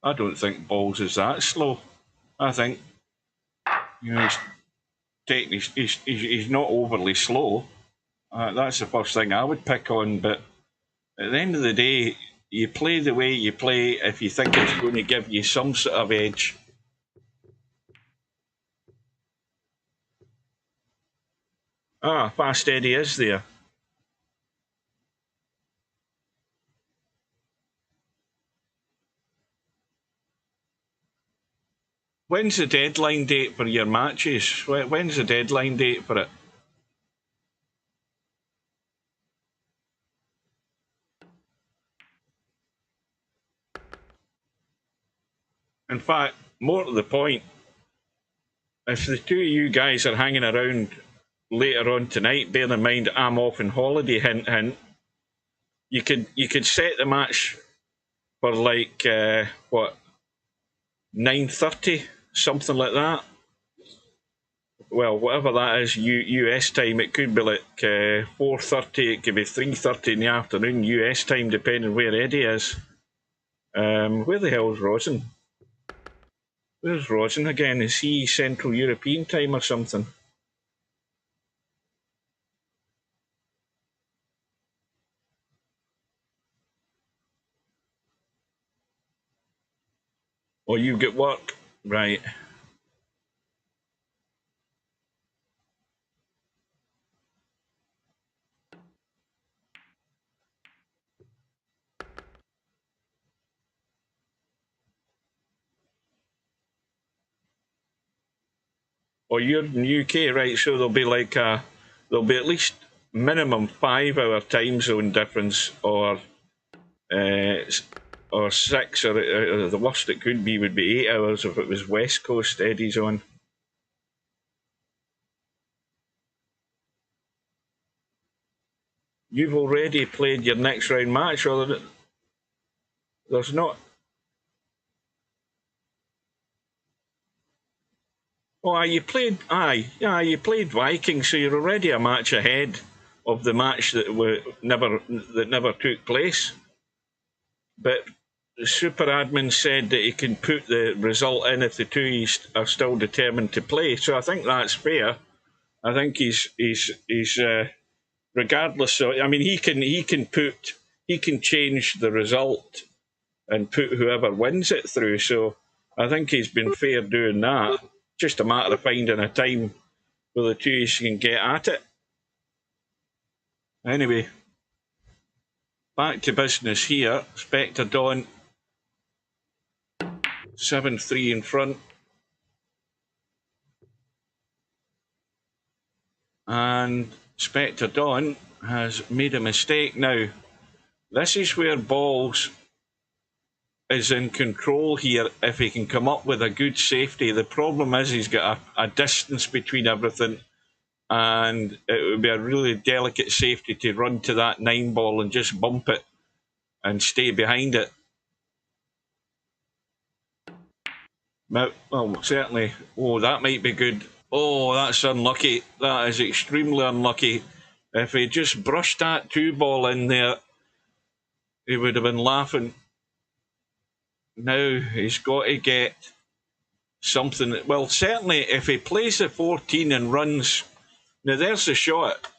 [SPEAKER 3] I don't think Balls is that slow. I think, you know, he's not overly slow. That's the first thing I would pick on. But at the end of the day, you play the way you play if you think it's going to give you some sort of edge. Ah, Fast Eddie is there. When's the deadline date for your matches? When's the deadline date for it? In fact, more to the point, if the two of you guys are hanging around later on tonight, bear in mind I'm off on holiday, hint hint, you could set the match for like what, 9:30, something like that. Well, whatever that is, US time. It could be like 4:30. It could be 3:30 in the afternoon US time, depending where Eddie is. Where the hell's Rosin? Where's Rosin again? Is he Central European time or something? Oh, you get work, right? Oh, you're in the UK, right? So there'll be like there'll be at least minimum 5 hour time zone difference, or 6, or the worst it could be would be 8 hours if it was West Coast Eddie's on. You've already played your next round match, or there's not. Oh, you played. You played Vikings, so you're already a match ahead of the match that never took place. But the super admin said that he can put the result in if the two are still determined to play. So I think that's fair. I think he's regardless. I mean, he can change the result and put whoever wins it through. So I think he's been fair doing that. Just a matter of finding a time where the two can get at it. Anyway, back to business here. Spectredawn 7-3 in front. And Spectredawn has made a mistake now. This is where Balls is in control here if he can come up with a good safety. The problem is he's got a distance between everything, and it would be a really delicate safety to run to that 9 ball and just bump it and stay behind it. Well, certainly. Oh, that might be good. Oh, that's unlucky. That is extremely unlucky. If he just brushed that 2 ball in there, he would have been laughing. Now he's got to get something. Well, certainly if he plays the 14 and runs, now there's the shot.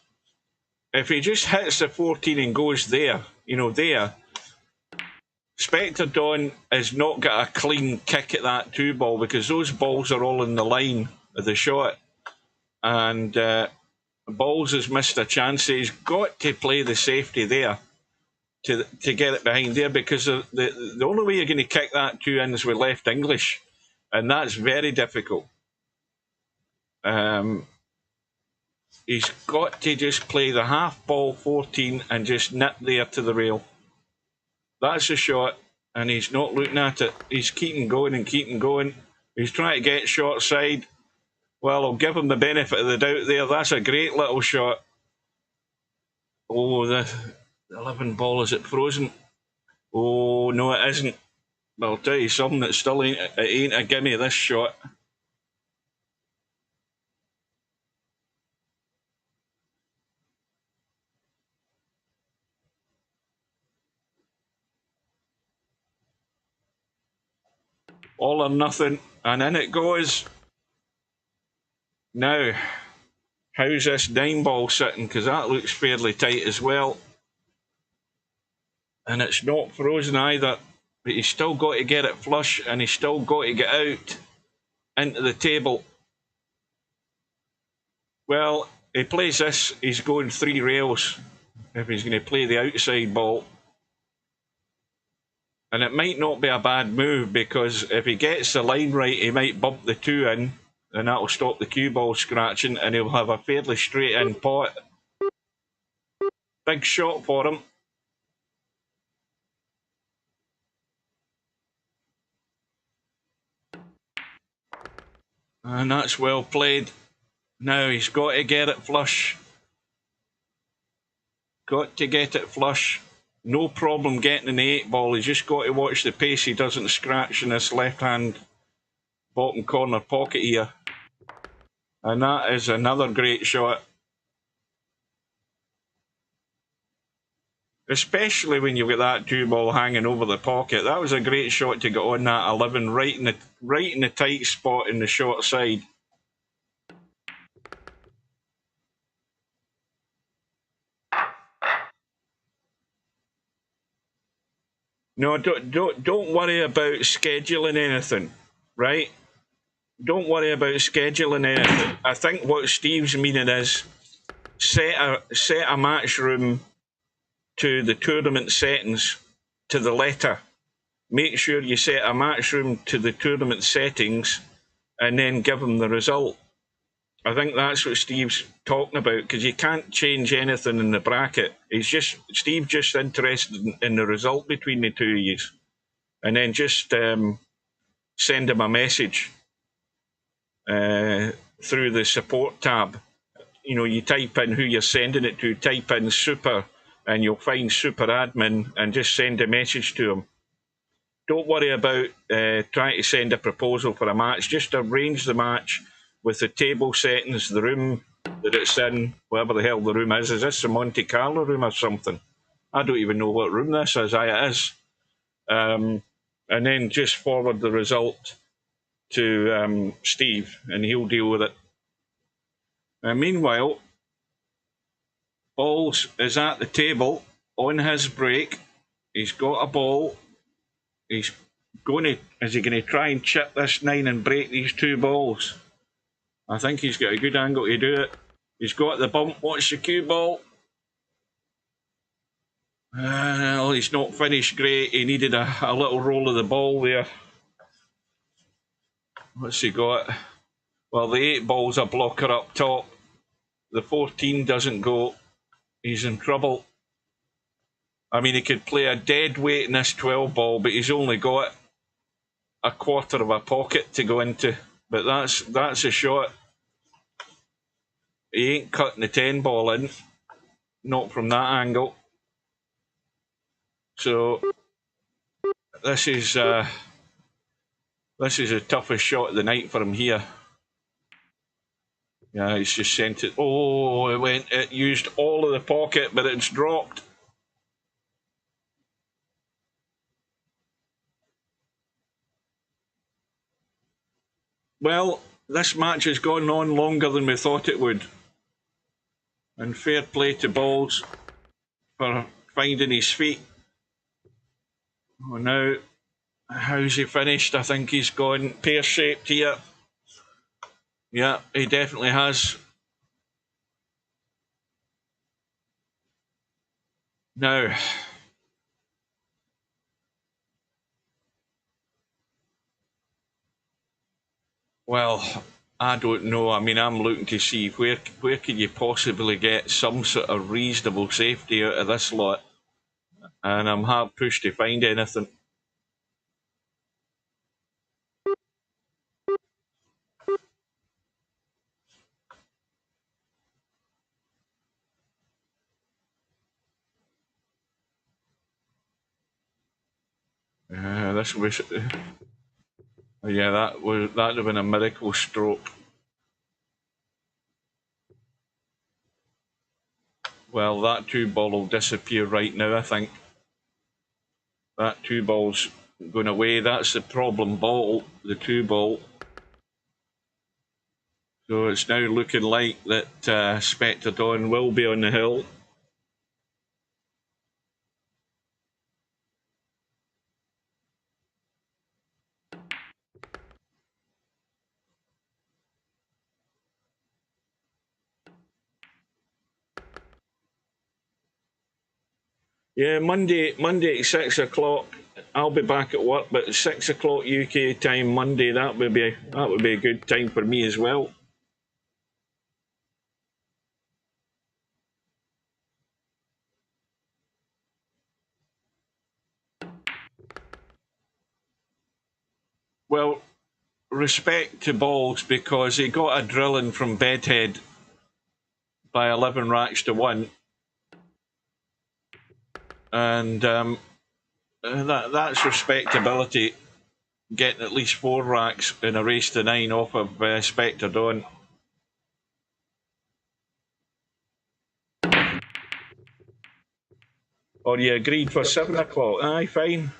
[SPEAKER 3] If he just hits the 14 and goes there, there, Spectredawn has not got a clean kick at that 2 ball, because those balls are all in the line of the shot. And Balls has missed a chance. He's got to play the safety there to get it behind there, because the only way you're going to kick that 2 in is with left English, and that's very difficult. He's got to just play the half ball 14 and just nip there to the rail. That's a shot, and he's not looking at it. He's keeping going and keeping going. He's trying to get short side. Well, I'll give him the benefit of the doubt there. That's a great little shot. Oh, the 11 ball, is it frozen? Oh, no, it isn't. But I'll tell you something, it still ain't a gimme, this shot. All or nothing, and in it goes. Now, how's this 9 ball sitting? Because that looks fairly tight as well. And it's not frozen either, but he's still got to get it flush, and he's still got to get out into the table. Well, he plays this, he's going 3 rails if he's going to play the outside ball. And it might not be a bad move, because if he gets the line right, he might bump the 2 in, and that'll stop the cue ball scratching, and he'll have a fairly straight in pot. Big shot for him. And that's well played. Now he's got to get it flush. Got to get it flush. No problem getting in the 8 ball. He's just got to watch the pace he doesn't scratch in this left-hand bottom corner pocket here. And that is another great shot. Especially when you've got that 2 ball hanging over the pocket. That was a great shot to get on that 11, right in the tight spot in the short side. No, don't worry about scheduling anything, right? Don't worry about scheduling anything. I think what Steve's meaning is set a match room to the tournament settings to the letter. Make sure you set a match room to the tournament settings and then give them the result. I think that's what Steve's talking about, because you can't change anything in the bracket. Steve's just interested in the result between the two of you. And then just send him a message through the support tab. You know, you type in who you're sending it to, type in super, and you'll find super admin, and just send a message to him. Don't worry about trying to send a proposal for a match. Just arrange the match with the table settings, the room that it's in, whatever the hell the room is. Is this the Monte Carlo room or something? I don't even know what room this is. It is. And then just forward the result to Steve, and he'll deal with it. And meanwhile, Balls is at the table on his break. He's got a ball. Is he going to try and chip this 9 and break these 2 balls? I think he's got a good angle to do it. He's got the bump. Watch the cue ball. Well, he's not finished great. He needed a little roll of the ball there. What's he got? Well, the 8 ball's a blocker up top. The 14 doesn't go. He's in trouble. I mean, he could play a dead weight in this 12 ball, but he's only got a quarter of a pocket to go into. But that's a shot. He ain't cutting the 10 ball in. Not from that angle. So this is the toughest shot of the night for him here. Yeah, he's just sent it. Oh, it used all of the pocket, but it's dropped. Well, this match has gone on longer than we thought it would. And fair play to Balls for finding his feet. Oh, now, how's he finished? I think he's gone pear-shaped here. Yeah, he definitely has. Now, well, I don't know. I mean, I'm looking to see where can you possibly get some sort of reasonable safety out of this lot. And I'm hard pushed to find anything. This was, yeah, that'd have been a miracle stroke. Well, that 2 ball will disappear right now, I think. That 2 ball's going away. That's the problem ball, the 2 ball. So it's now looking like that Spectredawn will be on the hill. Yeah, Monday at 6 o'clock. I'll be back at work, but 6 o'clock UK time Monday. That would be a good time for me as well. Well, respect to Balls because he got a drilling from Bedhead by 11 racks to 1. And that's respectability, getting at least 4 racks in a race to 9 off of Spectredawn. Or you agreed for 7 o'clock? Aye, fine.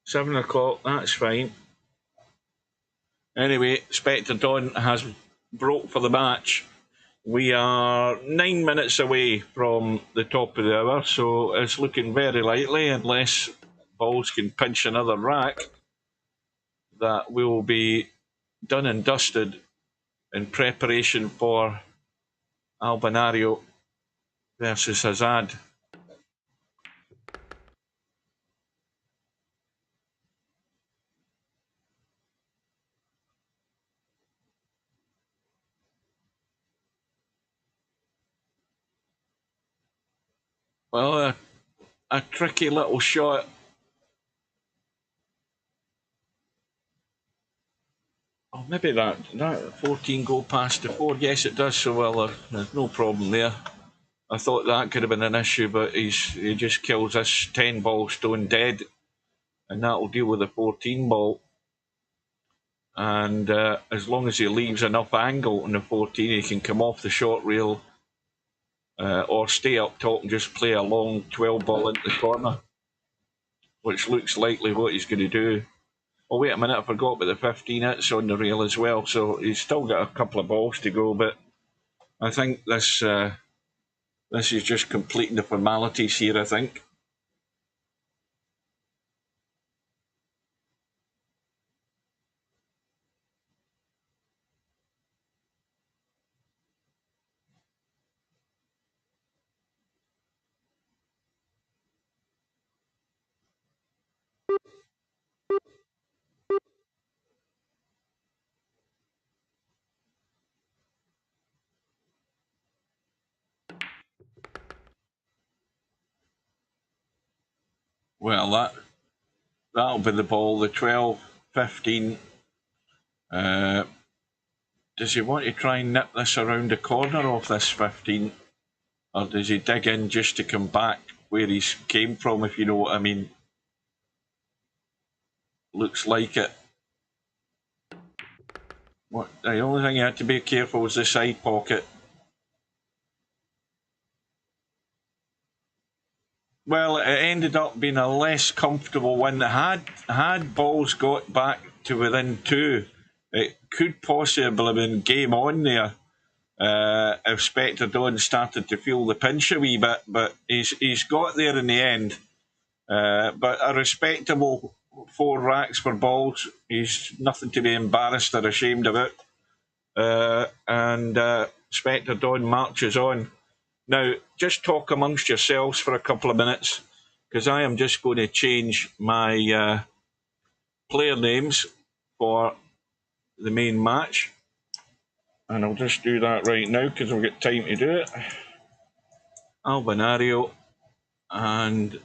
[SPEAKER 3] 7 o'clock, that's fine. Anyway, Spectredawn has broke for the match. We are 9 minutes away from the top of the hour, so it's looking very likely, unless Balls can pinch another rack, that we will be done and dusted in preparation for Albinario versus Hazad. Well, a tricky little shot. Oh, maybe that 14 go past the 4. Yes, it does. So well, there's no problem there. I thought that could have been an issue, but he just kills this 10 ball stone dead, and that'll deal with the 14 ball. And as long as he leaves enough angle on the 14, he can come off the short rail or stay up top and just play a long 12 ball into the corner, which looks likely what he's going to do. Oh, wait a minute, I forgot about the 15. It's on the rail as well, so he's still got a couple of balls to go, but I think this is just completing the formalities here, I think. Well, that'll be the ball, the 12, 15. Does he want to try and nip this around the corner off this 15? Or does he dig in just to come back where he came from, if you know what I mean? Looks like it. The only thing you had to be careful was the side pocket. Well, it ended up being a less comfortable one. Had Balls got back to within 2, it could possibly have been game on there if Spectredawn started to feel the pinch a wee bit, but he's got there in the end. But a respectable 4 racks for Balls. He's nothing to be embarrassed or ashamed about. And Spectredawn marches on. Now, just talk amongst yourselves for a couple of minutes, because I am just going to change my player names for the main match. And I'll just do that right now, because we've got time to do it. Albinario, and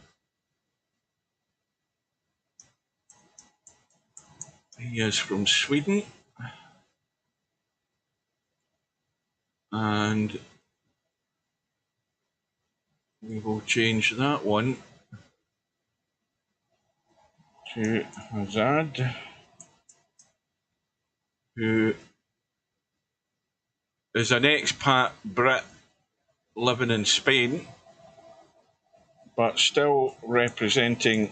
[SPEAKER 3] he is from Sweden. And we will change that one to Hazad, who is an expat Brit living in Spain, but still representing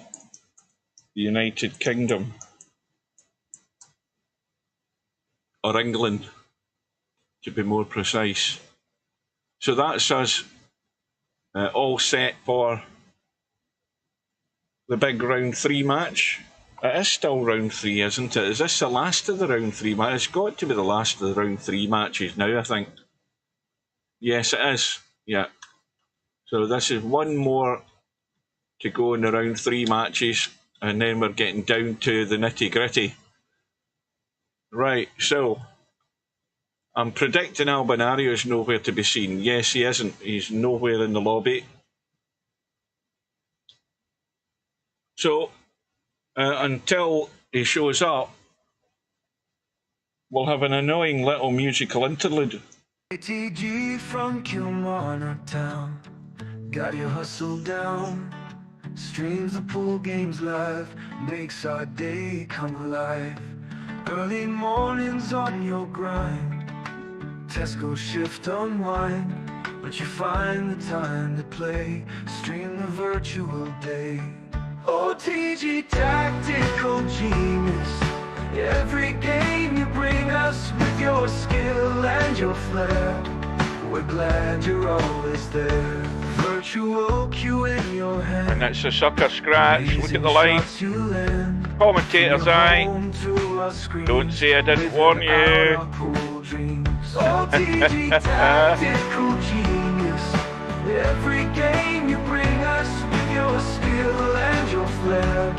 [SPEAKER 3] the United Kingdom, or England, to be more precise. So that's us all set for the big round 3 match. It is still round 3, isn't it? Is this the last of the round 3 match? It's got to be the last of the round 3 matches now, I think. Yes, it is. Yeah. So this is one more to go in the round 3 matches, and then we're getting down to the nitty-gritty. Right, so I'm predicting Albinario is nowhere to be seen. Yes, he isn't. He's nowhere in the lobby. So until he shows up, we'll have an annoying little musical interlude.
[SPEAKER 1] ATG from Kilmarnock town, got your hustle down. Streams the pool games live, makes our day come alive. Early mornings on your grind, Tesco shift unwind, but you find the time to play, stream the virtual day. OTG tactical genius, every game you bring us with your skill and your flair. We're glad you're always there. Virtual cue in your hand.
[SPEAKER 4] And it's a sucker scratch. Look at the line. Commentator's eye. Don't say I didn't warn you.
[SPEAKER 1] OTG tactical genius, every game you bring us with your skill and your flair.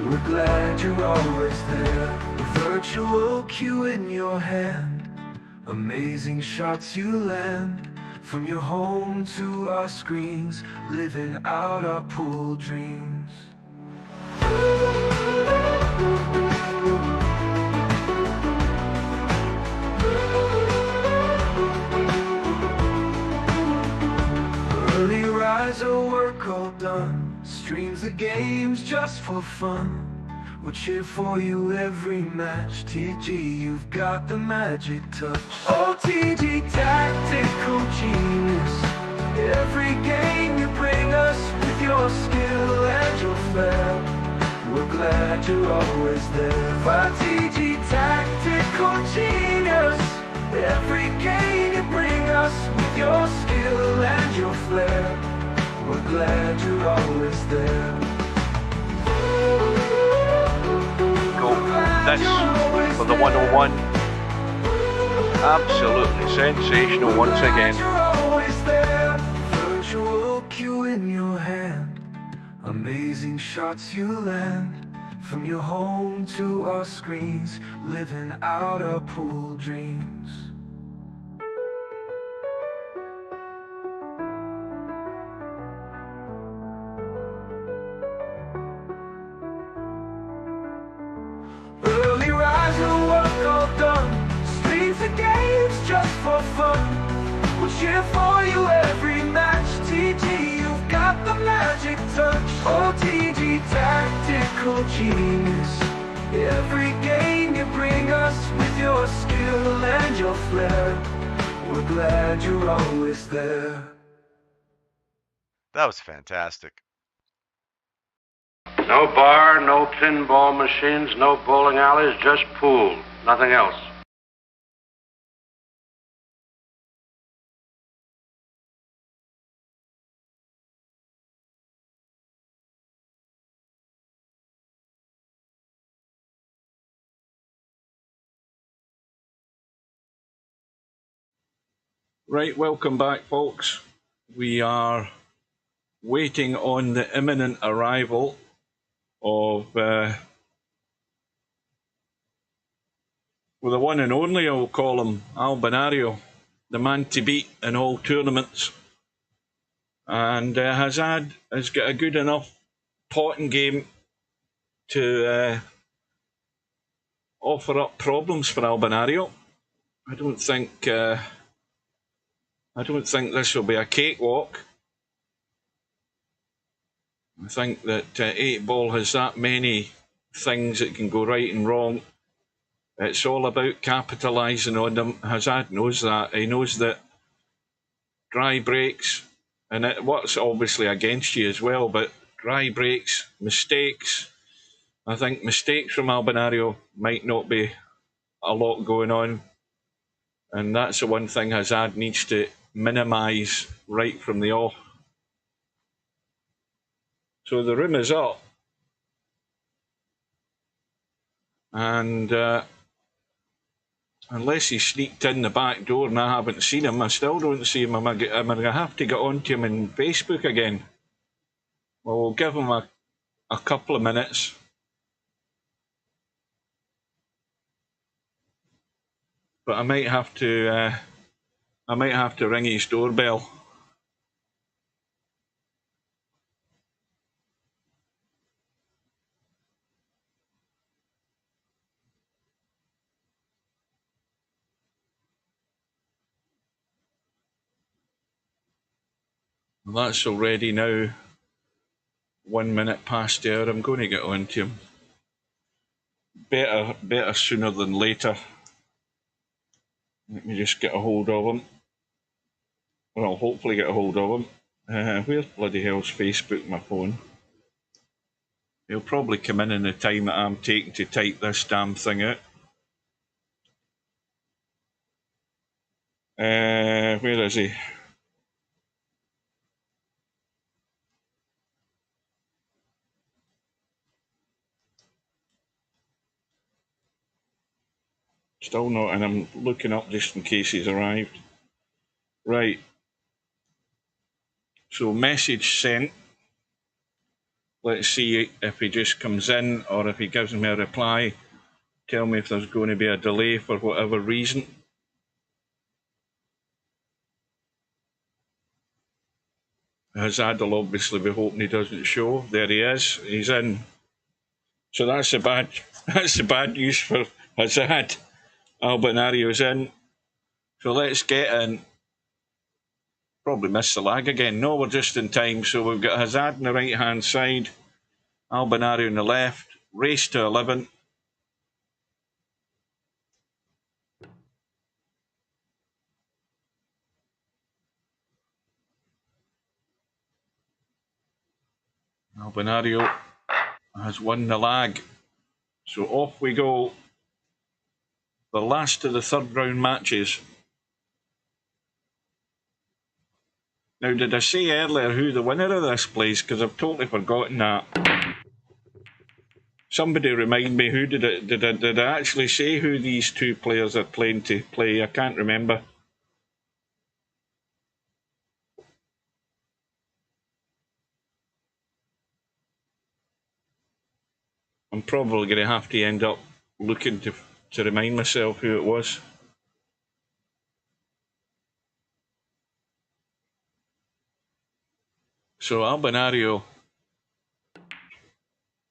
[SPEAKER 1] We're glad you're always there. Virtual cue in your hand, amazing shots you land. From your home to our screens, living out our pool dreams. Early riser, work all done, streams the games just for fun. We'll cheer for you every match. TG, you've got the magic touch. OTG tactical genius, every game you bring us with your skill and your flair. We're glad you're always there. OTG tactical genius, every game you bring us with your skill and your flair. We're glad you're always there.
[SPEAKER 4] This for the 101. Absolutely sensational once again.
[SPEAKER 1] Virtual cue in your hand, amazing shots you land. From your home to our screens, living out our pool dreams. Early riser, work all done, streams the games just for fun. We'll cheer for you every match. TG, you've got the magic touch. OTG tactical genius, every game you bring us with your skill and your flair. We're glad you're always there.
[SPEAKER 5] That was fantastic.
[SPEAKER 2] No bar, no pinball machines, no bowling alleys, just pool. Nothing else.
[SPEAKER 3] Right, welcome back, folks. We are waiting on the imminent arrival of well, the one and only, I'll call him, Albinario, the man to beat in all tournaments. And Hazad has got a good enough potting game to offer up problems for Albinario. I don't think this will be a cakewalk. I think that 8 ball has that many things that can go right and wrong. It's all about capitalising on them. Hazad knows that. He knows that dry breaks, and it works obviously against you as well, but dry breaks, mistakes. I think mistakes from Albinario might not be a lot going on. And that's the one thing Hazad needs to minimise right from the off. So the room is up. And Unless he sneaked in the back door and I haven't seen him, I still don't see him. I'm going to have to get onto him in Facebook again. Well, we'll give him a couple of minutes. But I might have to ring his doorbell. That's already now 1 minute past the hour. I'm going to get onto him. Better sooner than later. Let me just get a hold of him. Well, hopefully get a hold of him. Where's bloody hell's Facebook, my phone? He'll probably come in the time that I'm taking to type this damn thing out. Where is he? Still not, and I'm looking up just in case he's arrived. Right. So message sent. Let's see if he just comes in or if he gives me a reply. Tell me if there's going to be a delay for whatever reason. Hazad will obviously be hoping he doesn't show. There he is. He's in. So that's the bad news for Hazad. Albinario's in. So let's get in. Probably missed the lag again. No, we're just in time. So we've got Hazad on the right hand side, Albinario on the left, race to 11. Albinario has won the lag. So off we go. The last of the third round matches. Now, did I say earlier who the winner of this plays? Because I've totally forgotten that. Somebody remind me, who did I actually say who these two players are playing to play? I can't remember. I'm probably going to have to end up looking to remind myself who it was. So Albinario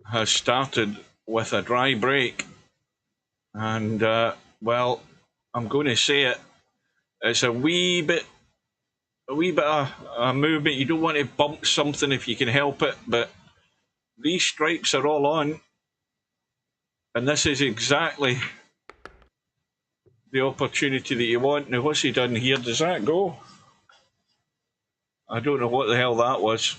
[SPEAKER 3] has started with a dry break, and well, I'm going to say it. It's a wee bit of a movement. You don't want to bump something if you can help it, but these stripes are all on, and this is exactly the opportunity that you want. Now, what's he done here? Does that go? I don't know what the hell that was.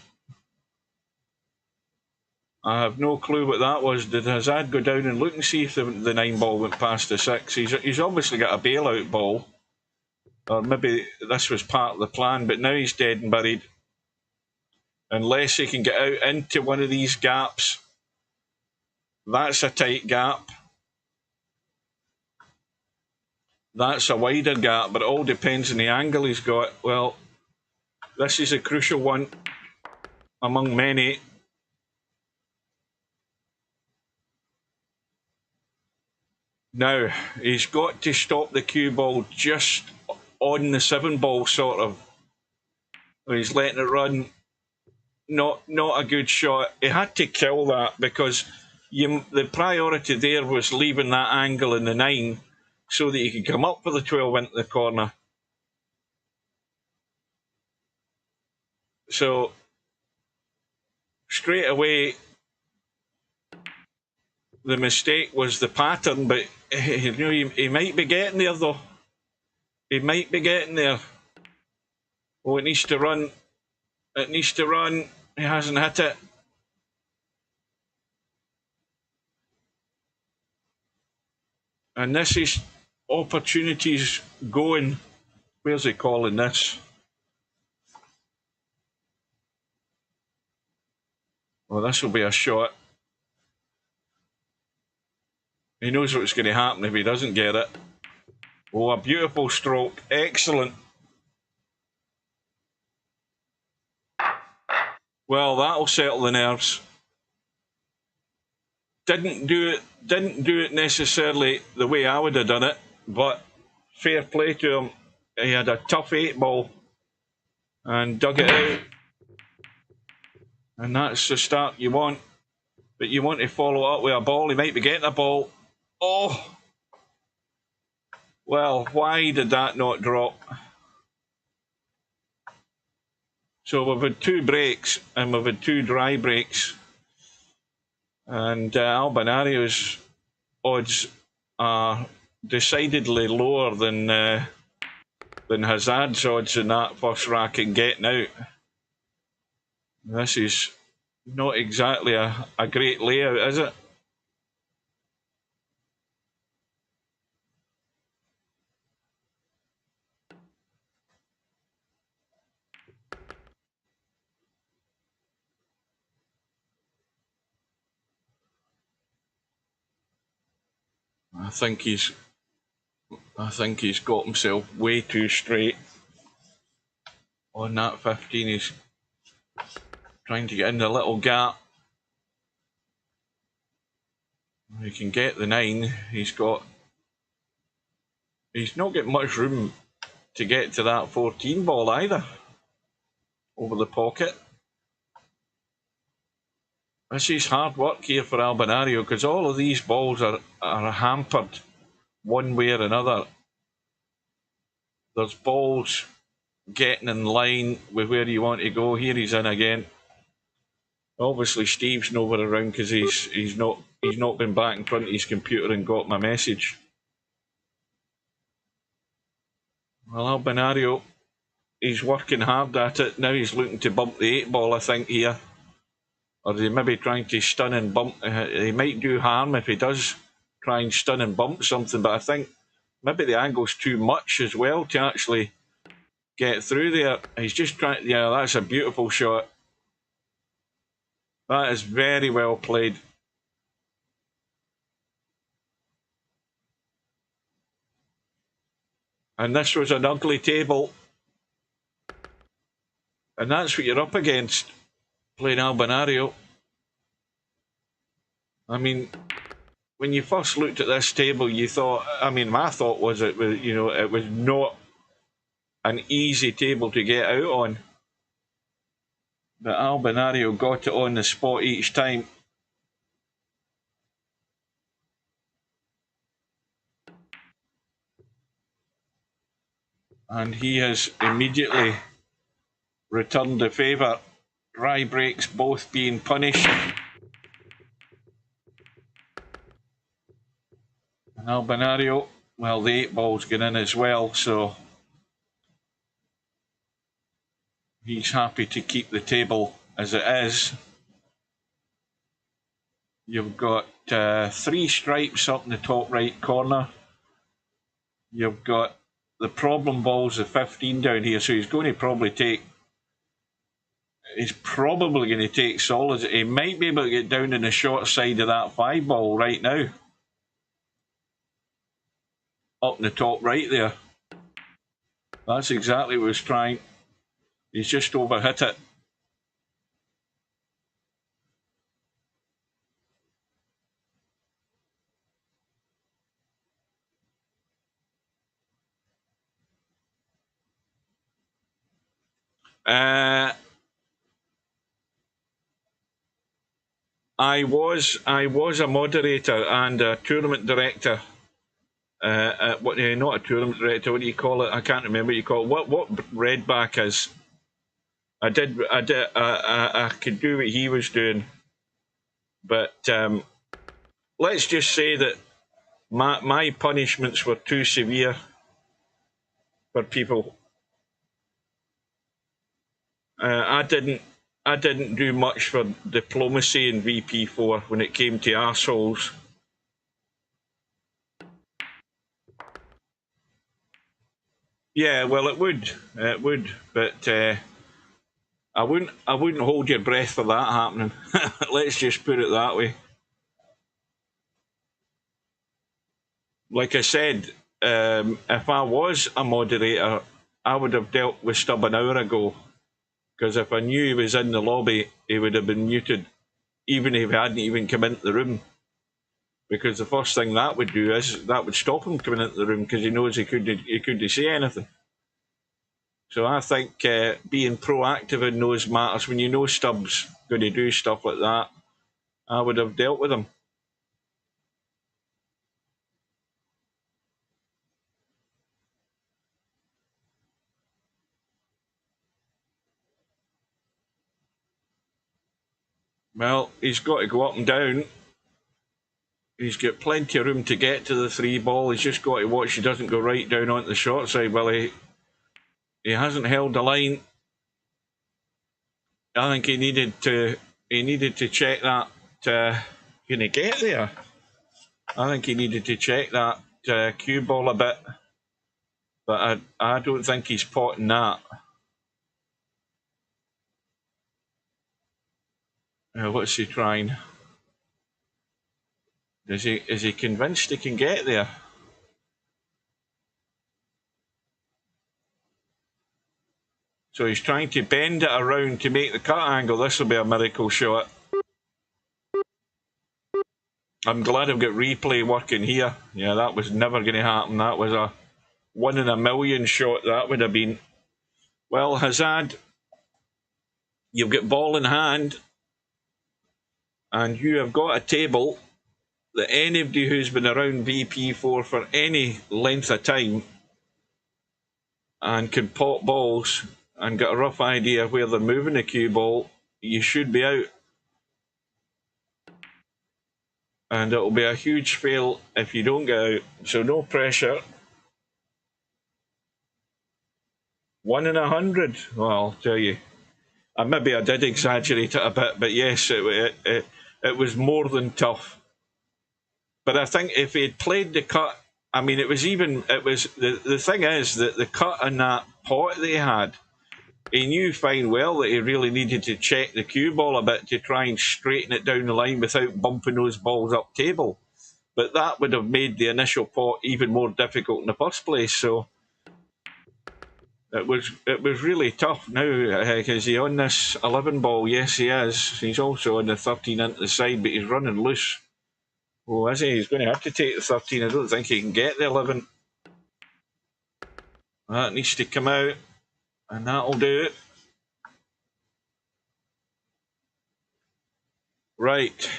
[SPEAKER 3] I have no clue what that was. Did Hazad go down and look and see if the 9 ball went past the 6? He's obviously got a bailout ball. Or maybe this was part of the plan, but now he's dead and buried. Unless he can get out into one of these gaps. That's a tight gap. That's a wider gap, but it all depends on the angle he's got. Well, this is a crucial one among many. Now, he's got to stop the cue ball just on the 7 ball, sort of. He's letting it run. Not a good shot. He had to kill that because the priority there was leaving that angle in the 9 so that you could come up for the 12 into the corner. So, straight away, the mistake was the pattern, but he might be getting there, though. He might be getting there. Oh, it needs to run. It needs to run. He hasn't hit it. And this is opportunities going. Where's he calling this? Well, this will be a shot. He knows what's going to happen if he doesn't get it. Oh, a beautiful stroke. Excellent. Well, that'll settle the nerves. Didn't do it necessarily the way I would have done it, but fair play to him. He had a tough 8-ball and dug it out. And that's the start you want. But you want to follow up with a ball. He might be getting a ball. Oh! Well, why did that not drop? So we've had 2 breaks, and we've had 2 dry breaks. And Albinario's odds are decidedly lower than Hazad's odds in that first rack and getting out. This is not exactly a great layout, is it? I think he's got himself way too straight on that 15. He's trying to get in the little gap. He can get the 9. He's not got much room to get to that 14 ball either over the pocket. This is hard work here for Albinario because all of these balls are hampered one way or another. There's balls getting in line with where you want to go. Here he's in again. Obviously Steve's nowhere around because he's not been back in front of his computer and got my message. Well, Albinario, he's working hard at it. Now he's looking to bump the 8-ball, I think, here. Or is he maybe trying to stun and bump? He might do harm if he does try and stun and bump something, but I think maybe the angle's too much as well to actually get through there. He's just trying. Yeah, that's a beautiful shot. That is very well played. And this was an ugly table. And that's what you're up against, playing Albinario. I mean, when you first looked at this table, you thought, I mean, my thought was it was not an easy table to get out on. But Albinario got it on the spot each time. And he has immediately returned the favour. Dry breaks both being punished. And Albinario, well, the 8-ball's gone in as well, so he's happy to keep the table as it is. You've got 3 stripes up in the top right corner. You've got the problem balls, the 15 down here, so he's going to probably take... He's probably going to take solids. He might be able to get down in the short side of that 5-ball right now. Up in the top right there. That's exactly what he's trying. He's just overhit it. I was a moderator and a tournament director. Not a tournament director. What do you call it? I can't remember what you call it. What Redback is. I could do what he was doing, but let's just say that my punishments were too severe for people. I didn't do much for diplomacy in VP4 when it came to arseholes. Yeah, well, it would, but I wouldn't hold your breath for that happening. Let's just put it that way. Like I said, if I was a moderator, I would have dealt with Stubb an hour ago. Because if I knew he was in the lobby, he would have been muted, even if he hadn't even come into the room. Because the first thing that would do is that would stop him coming into the room, because he knows he couldn't say anything. So I think being proactive in those matters, when you know Stubb's going to do stuff like that, I would have dealt with him. Well, he's got to go up and down. He's got plenty of room to get to the 3 ball. He's just got to watch he doesn't go right down onto the short side. Well, he hasn't held the line. I think he needed to check that. Can he get there? I think he needed to check that cue ball a bit. But I don't think he's potting that. What's he trying? Is he convinced he can get there? So he's trying to bend it around to make the cut angle. This will be a miracle shot. I'm glad I've got replay working here. Yeah, that was never going to happen. That was a 1 in a million shot. That would have been. Well, Hazad, you've got ball in hand, and you have got a table that anybody who's been around VP4 for any length of time and can pot balls and get a rough idea of where they're moving the cue ball, you should be out. And it'll be a huge fail if you don't get out. So no pressure. 1 in 100. Well, I'll tell you. Maybe I did exaggerate it a bit, but yes, it was more than tough. But I think if he had played the cut, I mean, the thing is that the cut in that pot that he had, he knew fine well that he really needed to check the cue ball a bit to try and straighten it down the line without bumping those balls up table. But that would have made the initial pot even more difficult in the first place. So it was really tough. Now, is he on this 11 ball? Yes, he is. He's also on the 13 into the side, but he's running loose. Oh, is he? He's going to have to take the 13. I don't think he can get the 11. That needs to come out, and that'll do it. Right.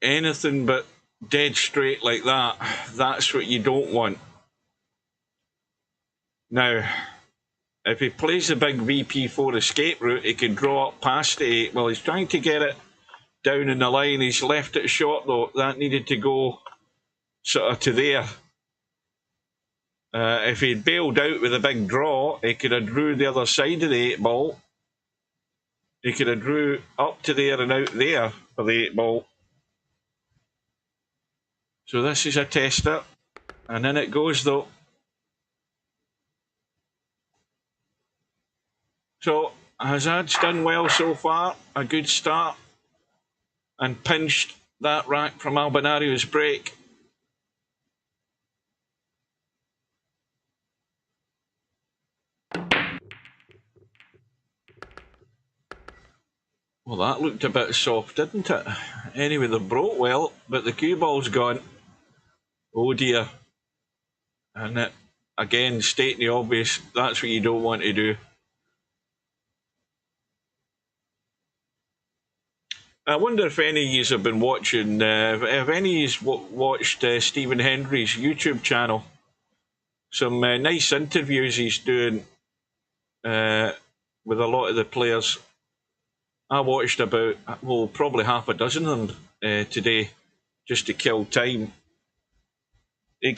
[SPEAKER 3] Anything but dead straight like that, that's what you don't want. Now, if he plays the big VP4 escape route, he can draw up past the 8. Well, he's trying to get it down in the line. He's left it short, though. That needed to go sort of to there. If he'd bailed out with a big draw, he could have drew the other side of the 8 ball. He could have drew up to there and out there for the 8 ball. So this is a tester. And in it goes, though. So Hazad's done well so far. A good start. And pinched that rack from Albinario's break. Well, that looked a bit soft, didn't it? Anyway, they broke well, but the cue ball's gone. Oh dear. And it, again, stating the obvious, that's what you don't want to do. I wonder if any of you have been watching, if any of you watched Stephen Hendry's YouTube channel. Some nice interviews he's doing with a lot of the players. I watched about, well, probably half a dozen of them today, just to kill time. He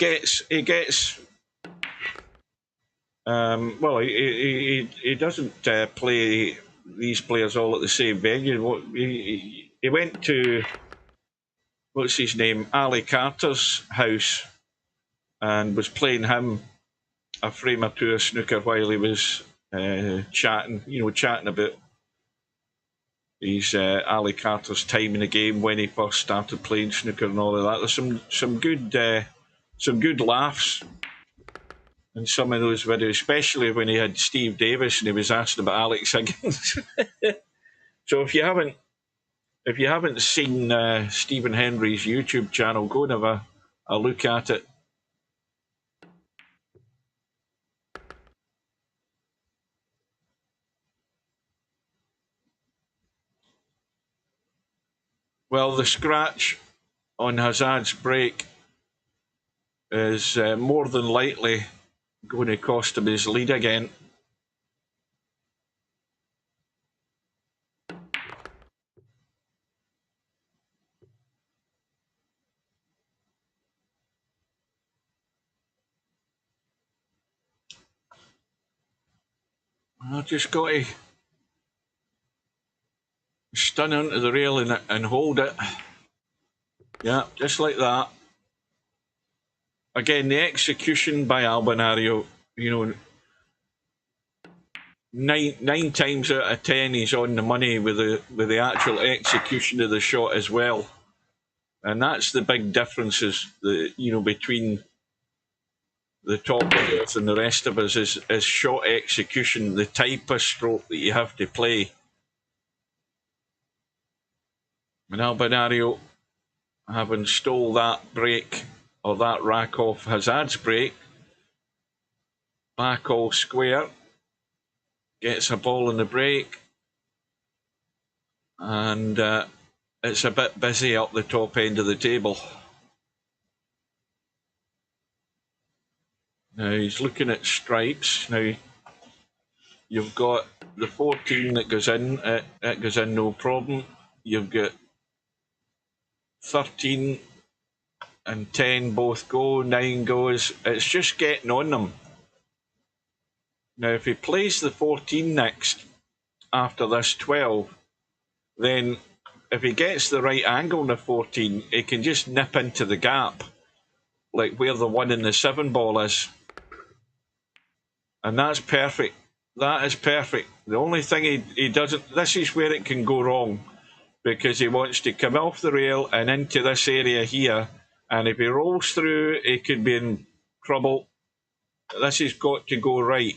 [SPEAKER 3] doesn't play these players all at the same venue. He went to, what's his name, Ali Carter's house and was playing him a frame or two of snooker while he was chatting about He's Ali Carter's time in the game when he first started playing snooker and all of that. There's some good laughs in some of those videos, especially when he had Steve Davis and he was asked about Alex Higgins. So if you haven't seen Stephen Henry's YouTube channel, go and have a look at it. Well, the scratch on Hazad's break is more than likely going to cost him his lead again. I've just got to stun onto the rail and hold it. Yeah, just like that. Again, the execution by Albinario, you know, nine times out of 10 he's on the money with the actual execution of the shot as well. And that's the big differences, between the top players and the rest of us is shot execution, the type of stroke that you have to play. And Albinario, having stole that break, or that rack off Hazad's break, back all square, gets a ball in the break, and it's a bit busy up the top end of the table. Now he's looking at stripes. Now you've got the 14 that goes in, it goes in no problem. You've got 13 and 10 both go, 9 goes. It's just getting on them. Now if he plays the 14 next after this 12, then if he gets the right angle on the 14, he can just nip into the gap, like where the 1 and the 7 ball is. And that's perfect. That is perfect. The only thing he doesn't, this is where it can go wrong, because he wants to come off the rail and into this area here, and if he rolls through, he could be in trouble. This has got to go right.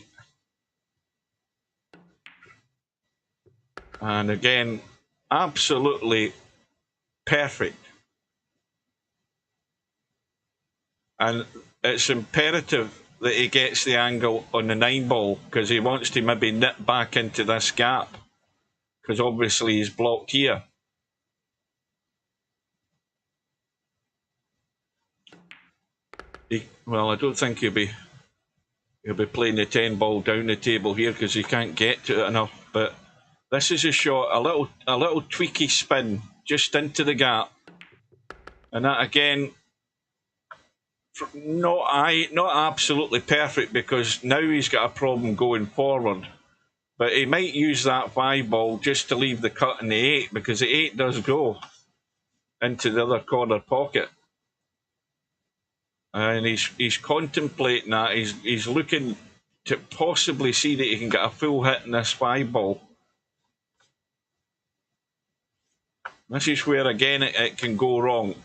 [SPEAKER 3] And again, absolutely perfect. And it's imperative that he gets the angle on the 9 ball, because he wants to maybe nip back into this gap, because obviously he's blocked here. Well, I don't think he'll be playing the 10 ball down the table here, because he can't get to it enough. But this is a shot, a little tweaky spin just into the gap, and that again, not absolutely perfect, because now he's got a problem going forward. But he might use that 5 ball just to leave the cut in the 8, because the 8 does go into the other corner pocket. And he's contemplating that. He's looking to possibly see that he can get a full hit in this 5 ball. This is where again it can go wrong.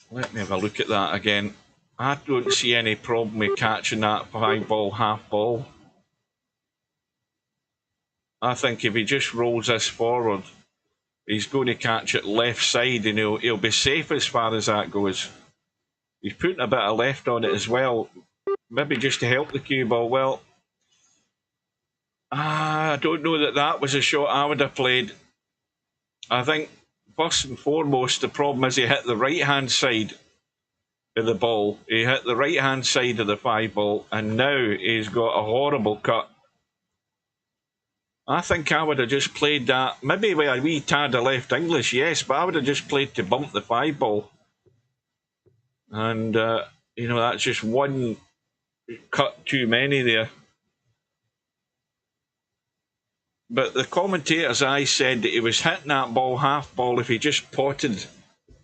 [SPEAKER 3] Let me have a look at that again. I don't see any problem with catching that 5 ball, half ball. I think if he just rolls this forward, he's going to catch it left side, and he'll be safe as far as that goes. He's putting a bit of left on it as well, maybe just to help the cue ball. Well, I don't know that was a shot I would have played. I think first and foremost, the problem is he hit the right-hand side of the ball. He hit the right-hand side of the 5 ball, and now he's got a horrible cut. I think I would have just played that, maybe with a wee tad of left English, yes, but I would have just played to bump the 5 ball. And, that's just one cut too many there. But the commentator's eye said that he was hitting that ball, half ball, if he just potted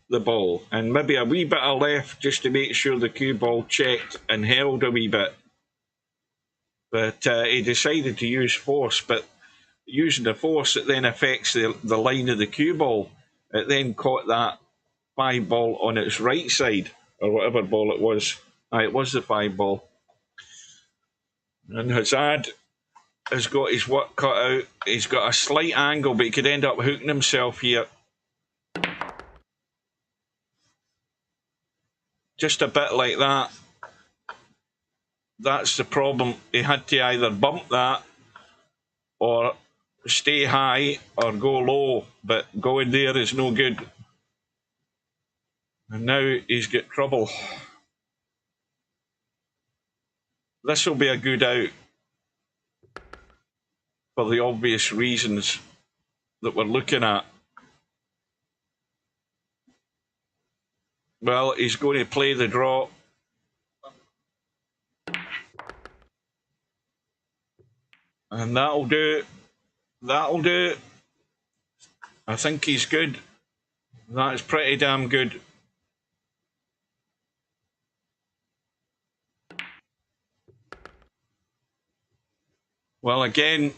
[SPEAKER 3] the ball. And maybe a wee bit of left just to make sure the cue ball checked and held a wee bit. but he decided to use force. But using the force, it then affects the line of the cue ball. It then caught that 5 ball on its right side, or whatever ball it was. It was the 5 ball. And Hazad has got his work cut out. He's got a slight angle, but he could end up hooking himself here. Just a bit like that. That's the problem. He had to either bump that or stay high or go low, but going there is no good. And now he's got trouble. This will be a good out for the obvious reasons that we're looking at. Well, he's going to play the draw. And that'll do. That'll do. I think he's good. That's pretty damn good. Well, again,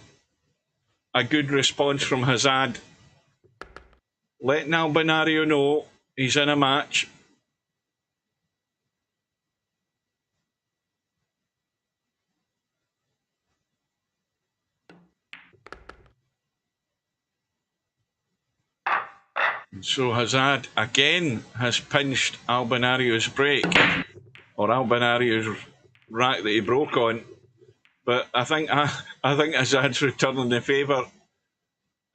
[SPEAKER 3] a good response from Hazad. Letting Albinario know he's in a match. So Hazad again has pinched Albinario's break, or Albinario's rack that he broke on. But I think Hazad's returning the favour.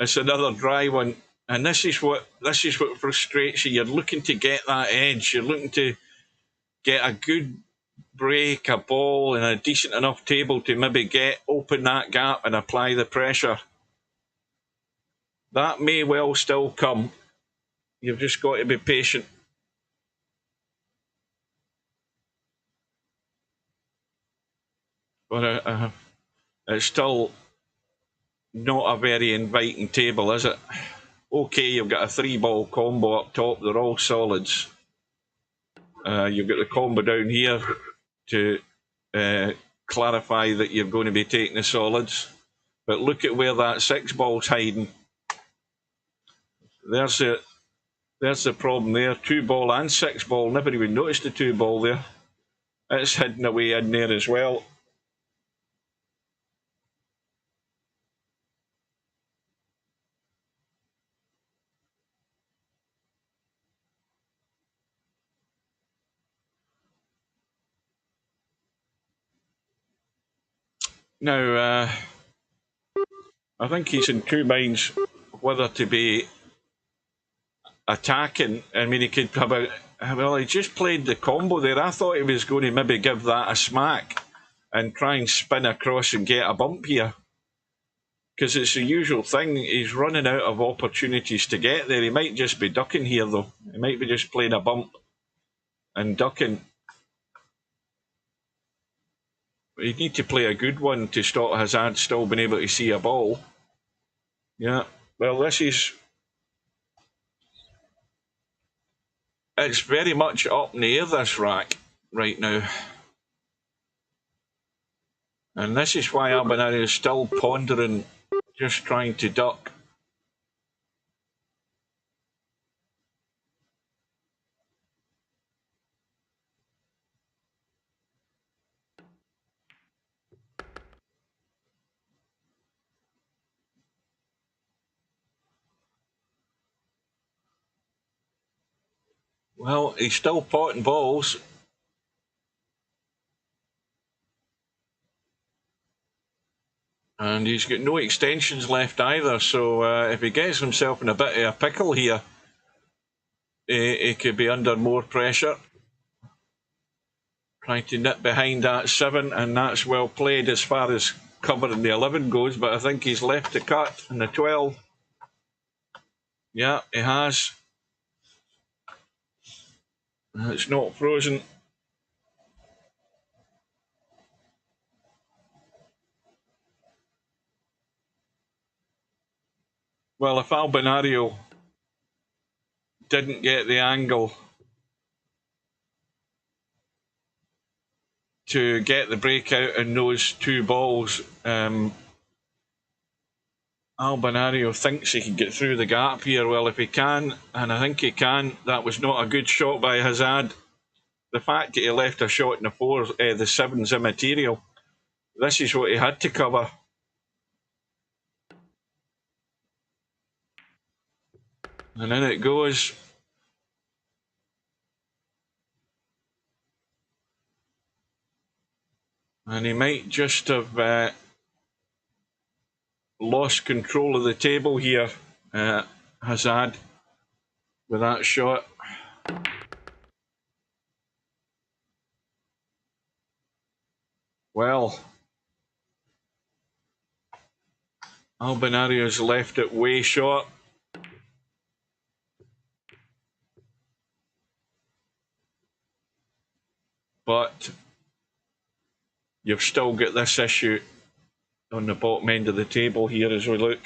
[SPEAKER 3] It's another dry one, and this is what frustrates you. You're looking to get that edge. You're looking to get a good break, a ball, and a decent enough table to maybe open that gap and apply the pressure. That may well still come. You've just got to be patient. But it's still not a very inviting table, is it? Okay, you've got a 3-ball combo up top. They're all solids. You've got the combo down here to clarify that you're going to be taking the solids. But look at where that 6-ball's hiding. There's the problem there. 2-ball and 6-ball. Never even noticed the 2-ball there. It's hidden away in there as well. Now, I think he's in 2 minds whether to be attacking. I mean, he could have well, he just played the combo there. I thought he was going to maybe give that a smack and try and spin across and get a bump here. Because it's the usual thing. He's running out of opportunities to get there. He might just be ducking here, though. He might be just playing a bump and ducking. But he'd need to play a good one to stop Hazad still being able to see a ball. Yeah, well, this is... It's very much up in the air, this rack, right now. And this is why Albinario is still pondering, just trying to duck. Well, he's still potting balls. And he's got no extensions left either, so if he gets himself in a bit of a pickle here, he could be under more pressure. Trying to nip behind that 7, and that's well played as far as covering the 11 goes, but I think he's left the cut in the 12. Yeah, he has. It's not frozen. Well, if Albinario didn't get the angle to get the breakout in those two balls. Albinario thinks he can get through the gap here. Well, if he can, and I think he can, that was not a good shot by Hazad. The fact that he left a shot in the fours, the seven's immaterial. This is what he had to cover. And in it goes. And he might just have lost control of the table here, Hazad, with that shot. Well, Albinario's left it way short. But you've still got this issue on the bottom end of the table here as we look.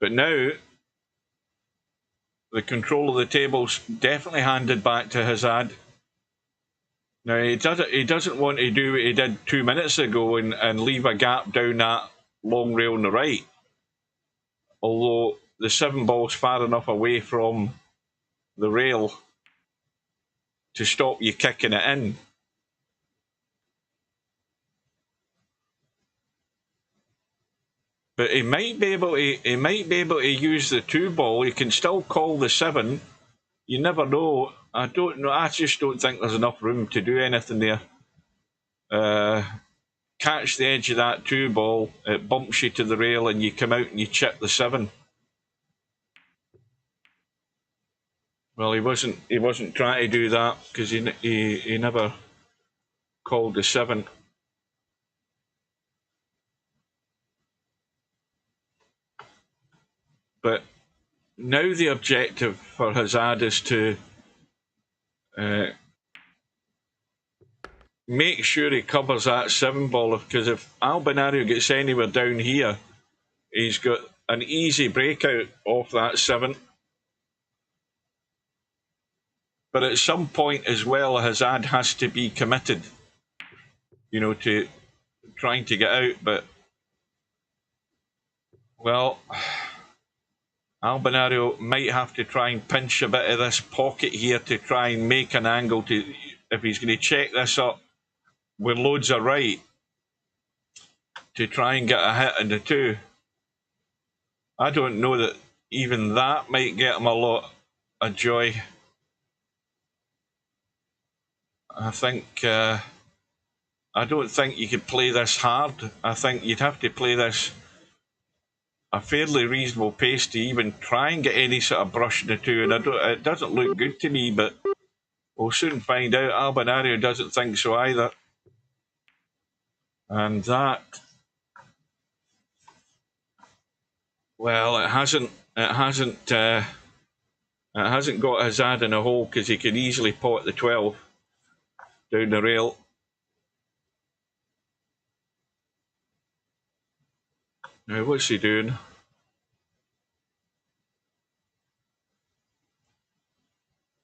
[SPEAKER 3] But now, the control of the table's definitely handed back to Hazad. Now, he doesn't want to do what he did 2 minutes ago and leave a gap down that long rail on the right. Although the 7 ball's far enough away from the rail to stop you kicking it in. But he might be able to use the 2 ball. He can still call the 7. You never know. I don't know. I just don't think there's enough room to do anything there. Catch the edge of that 2 ball. It bumps you to the rail, and you come out and you chip the 7. Well, he wasn't trying to do that because he never called the 7. But now the objective for Hazad is to make sure he covers that 7 ball, because if Albinario gets anywhere down here, he's got an easy breakout off that 7. But at some point as well, Hazad has to be committed, you know, to trying to get out. But, well, Albinario might have to try and pinch a bit of this pocket here to try and make an angle to, if he's going to check this up with loads of right, to try and get a hit in the 2. I don't know that even that might get him a lot of joy. I think, I don't think you could play this hard. I think you'd have to play this a fairly reasonable pace to even try and get any sort of brush in the 2. And it doesn't look good to me, but we'll soon find out. Albinario doesn't think so either. And that, well, it hasn't got Hazad in a hole, because he could easily pot the 12 down the rail. Now, what's he doing?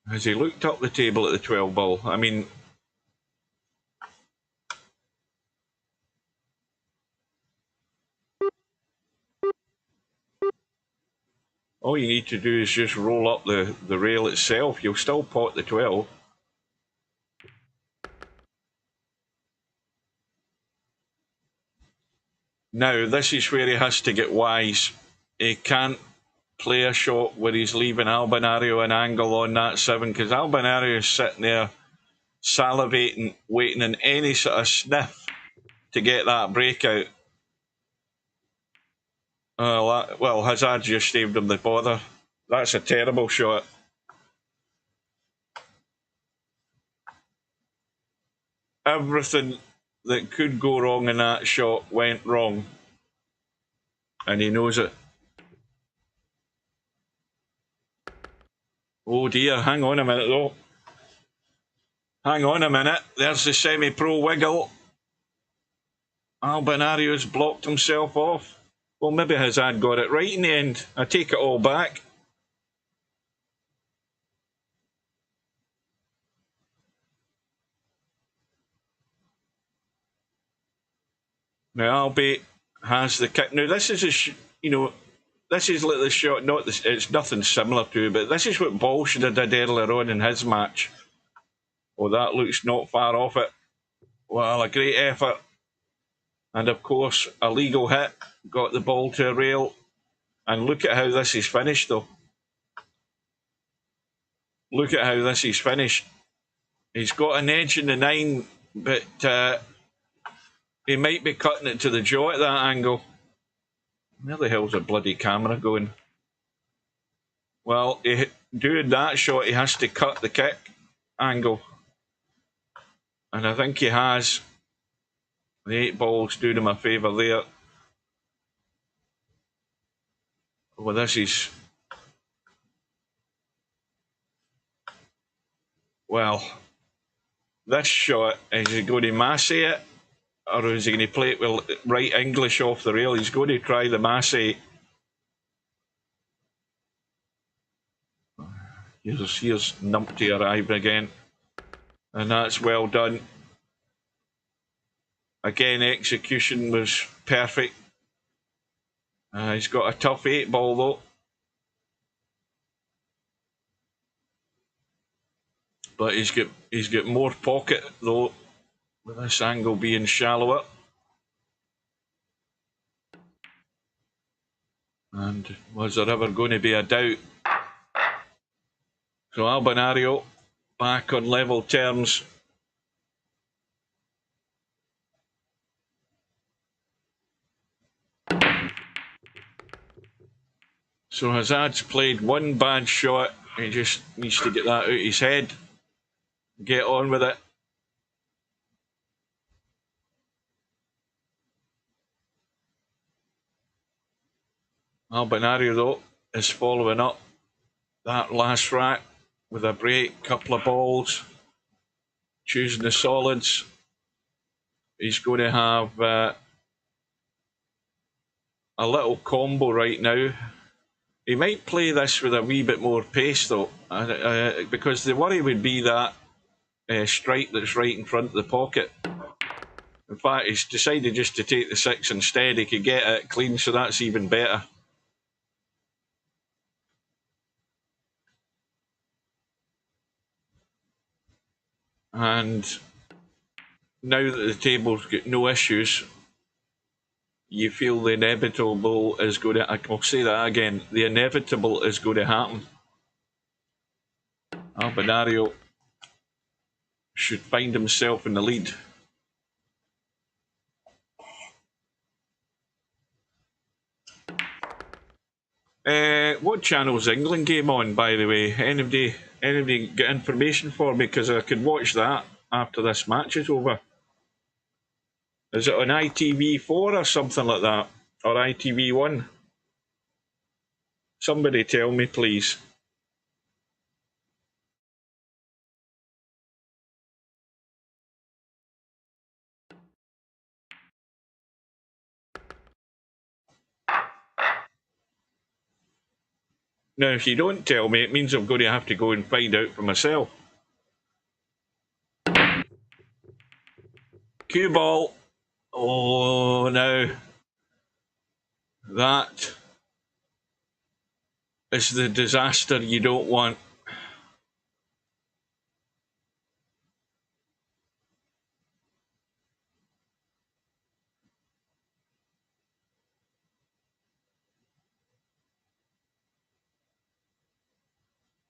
[SPEAKER 3] Has he looked up the table at the 12 ball? I mean, all you need to do is just roll up the rail itself. You'll still pot the 12. Now, this is where he has to get wise. He can't play a shot where he's leaving Albinario an angle on that 7, because Albinario is sitting there salivating, waiting in any sort of sniff to get that breakout. Well, Hazard just saved him the bother. That's a terrible shot. Everything that could go wrong in that shot went wrong, and he knows it. Oh dear, hang on a minute though. Hang on a minute, there's the semi-pro wiggle. Albinario's blocked himself off. Well, maybe Hazad got it right in the end. I take it all back. Now Albie has the kick. Now this is this is like the shot. Not this. It's nothing similar to, but this is what Ball should have did earlier on in his match. Oh, that looks not far off it. Well, a great effort, and of course a legal hit. Got the ball to a rail, and look at how this is finished, though. Look at how this is finished. He's got an edge in the 9, but he might be cutting it to the jaw at that angle. Where the hell's the bloody camera going? Well, doing that shot, he has to cut the kick angle. And I think he has. The 8 ball's doing him a favour there. Well, this is... Well, this shot, is he going to massey it? Or is he going to play it with right English off the rail? He's going to try the massey. Here's Numpty arriving again. And that's well done. Again, execution was perfect. He's got a tough 8 ball though. But he's got more pocket though, with this angle being shallower. And was there ever going to be a doubt? So Albinario back on level terms. So Hazad's played one bad shot. He just needs to get that out of his head. Get on with it. Albinario, though, is following up that last rack with a break, couple of balls, choosing the solids. He's going to have a little combo right now. He might play this with a wee bit more pace, though, because the worry would be that strike that's right in front of the pocket. In fact, he's decided just to take the 6 instead. He could get it clean, so that's even better. And now that the table's got no issues, you feel the inevitable is going to... I'll say that again. The inevitable is going to happen. Albinario should find himself in the lead. What channel's England game on, by the way? Anybody get information for me? Because I could watch that after this match is over. Is it on ITV4 or something like that? Or ITV1? Somebody tell me, please. Now, if you don't tell me, it means I'm going to have to go and find out for myself. Cue ball. Oh, no. That is the disaster you don't want.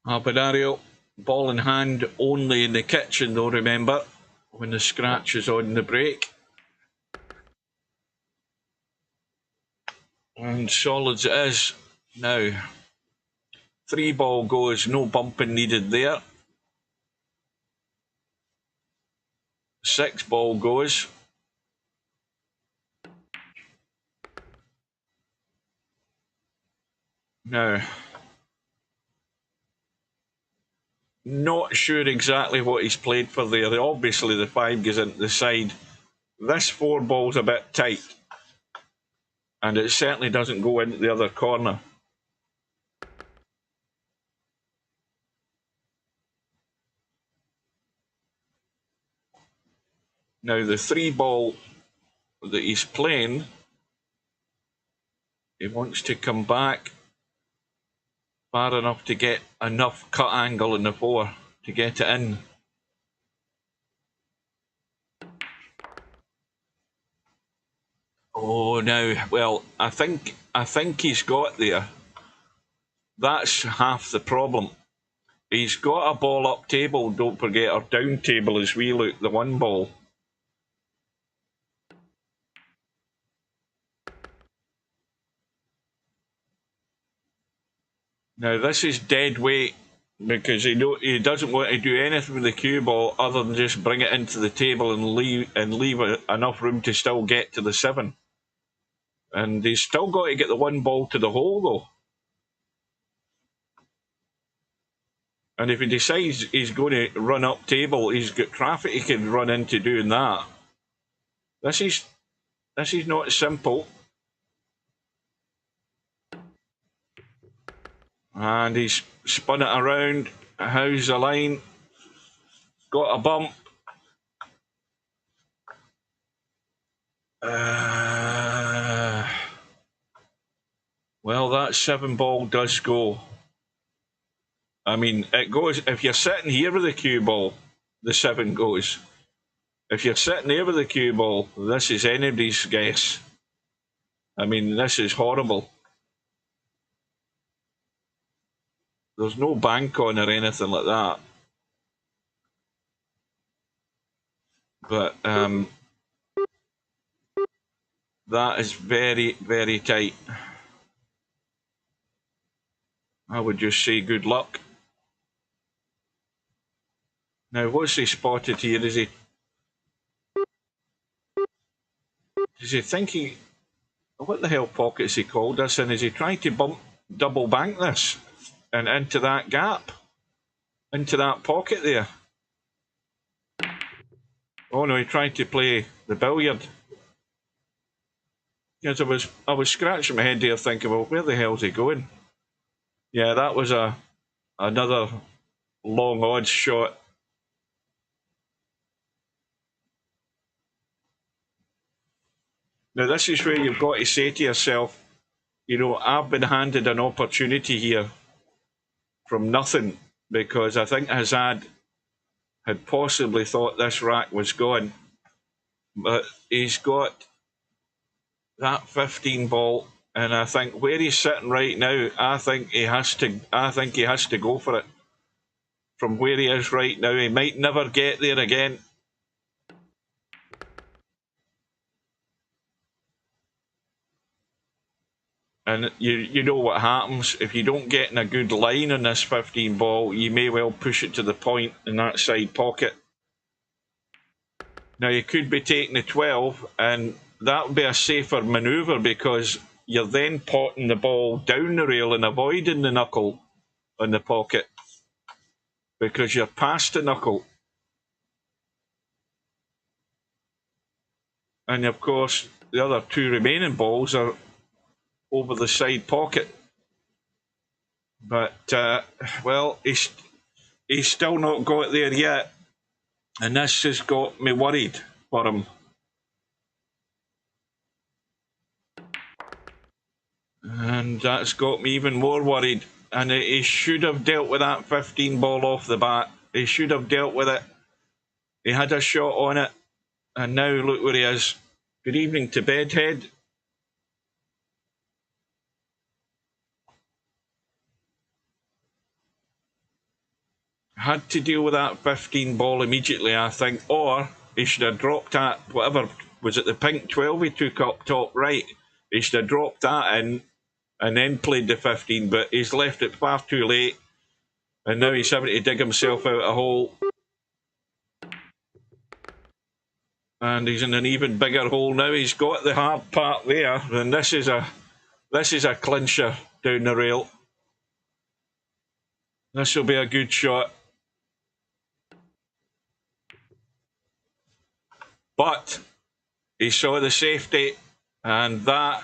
[SPEAKER 3] Albinario, ball in hand, only in the kitchen though, remember, when the scratch is on the break. And solids it is. Now, 3 ball goes, no bumping needed there. 6 ball goes. Now, not sure exactly what he's played for there. Obviously the 5 goes into the side. This 4 ball's a bit tight. And it certainly doesn't go into the other corner. Now the 3 ball, that he's playing. He wants to come back far enough to get enough cut angle in the 4 to get it in. Oh, now, well, I think he's got there. That's half the problem. He's got a ball up table, don't forget, or down table as we look, the 1 ball. Now this is dead weight because he doesn't want to do anything with the cue ball other than just bring it into the table and leave enough room to still get to the 7. And he's still got to get the 1 ball to the hole though. And if he decides he's going to run up table, he's got traffic he can run into doing that. This is not simple. And he's spun it around. How's the line? Got a bump. Well, that 7 ball does go. I mean, it goes. If you're sitting here with the cue ball, the 7 goes. If you're sitting there with the cue ball, this is anybody's guess. I mean, this is horrible. There's no bank on or anything like that. But that is very, very tight. I would just say good luck. Now, what's he spotted here? Does he think he... What the hell pockets he called this in? Is he trying to double bank this? And into that gap? Into that pocket there? Oh no, he tried to play the billiard. Because I was scratching my head there thinking, well, where the hell's he going? Yeah, that was another long odds shot. Now this is where you've got to say to yourself, you know, I've been handed an opportunity here from nothing, because I think Hazad had possibly thought this rack was gone, but he's got that 15 ball, and I think where he's sitting right now, I think he has to go for it. From where he is right now, he might never get there again. And you know what happens if you don't get in a good line on this 15 ball, you may well push it to the point in that side pocket. Now you could be taking the 12, and that would be a safer manoeuvre because you're then potting the ball down the rail and avoiding the knuckle on the pocket because you're past the knuckle. And of course, the other 2 remaining balls are over the side pocket. But, well, he's still not got there yet. And this has got me worried for him. And that's got me even more worried. And he should have dealt with that 15 ball off the bat. He should have dealt with it. He had a shot on it. And now look where he is. Good evening to Bedhead. Had to deal with that 15 ball immediately, I think, or he should have dropped that, whatever, was it the pink 12 he took up top right? He should have dropped that in and then played the 15, but he's left it far too late, and now he's having to dig himself out a hole. And he's in an even bigger hole now. He's got the hard part there, and this is a clincher down the rail. This will be a good shot. But he saw the safety, and that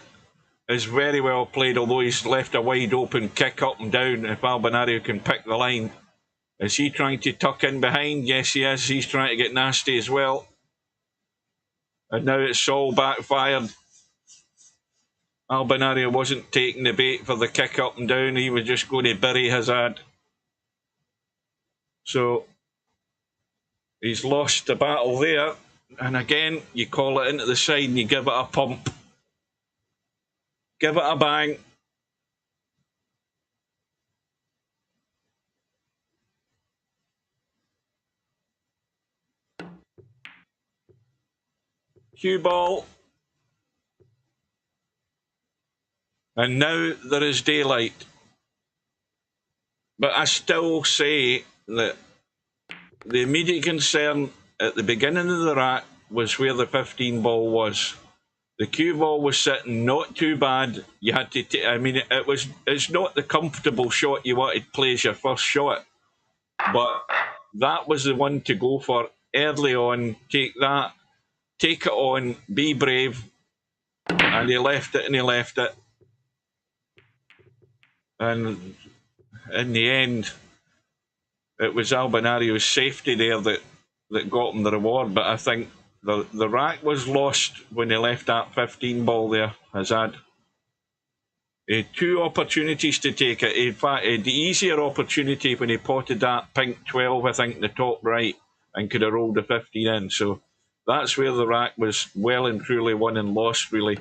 [SPEAKER 3] is very well played, although he's left a wide open kick up and down. If Albinario can pick the line. Is he trying to tuck in behind? Yes, he is. He's trying to get nasty as well. And now it's all backfired. Albinario wasn't taking the bait for the kick up and down. He was just going to bury Hazad. So he's lost the battle there. And again, you call it into the side and you give it a pump. Give it a bang. Cue ball. And now there is daylight. But I still say that the immediate concern at the beginning of the rack was where the 15 ball was. The cue ball was sitting not too bad. You had to, I mean, it's not the comfortable shot you wanted to play as your first shot, but that was the one to go for early on. Take that, take it on, be brave, and he left it and he left it. And in the end, it was Albinario's safety there that got him the reward. But I think the rack was lost when he left that 15 ball there, Hazad. He had two opportunities to take it. In fact, he had the easier opportunity when he potted that pink 12, I think, in the top right, and could have rolled the 15 in. So that's where the rack was well and truly won and lost, really.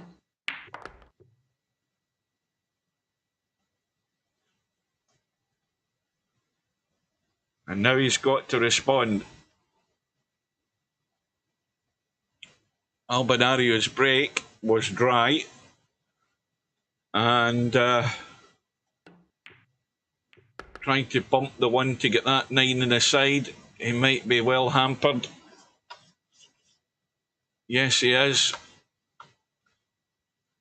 [SPEAKER 3] And now he's got to respond. Albinario's break was dry. And trying to bump the one to get that 9 in the side. He might be well hampered. Yes, he is.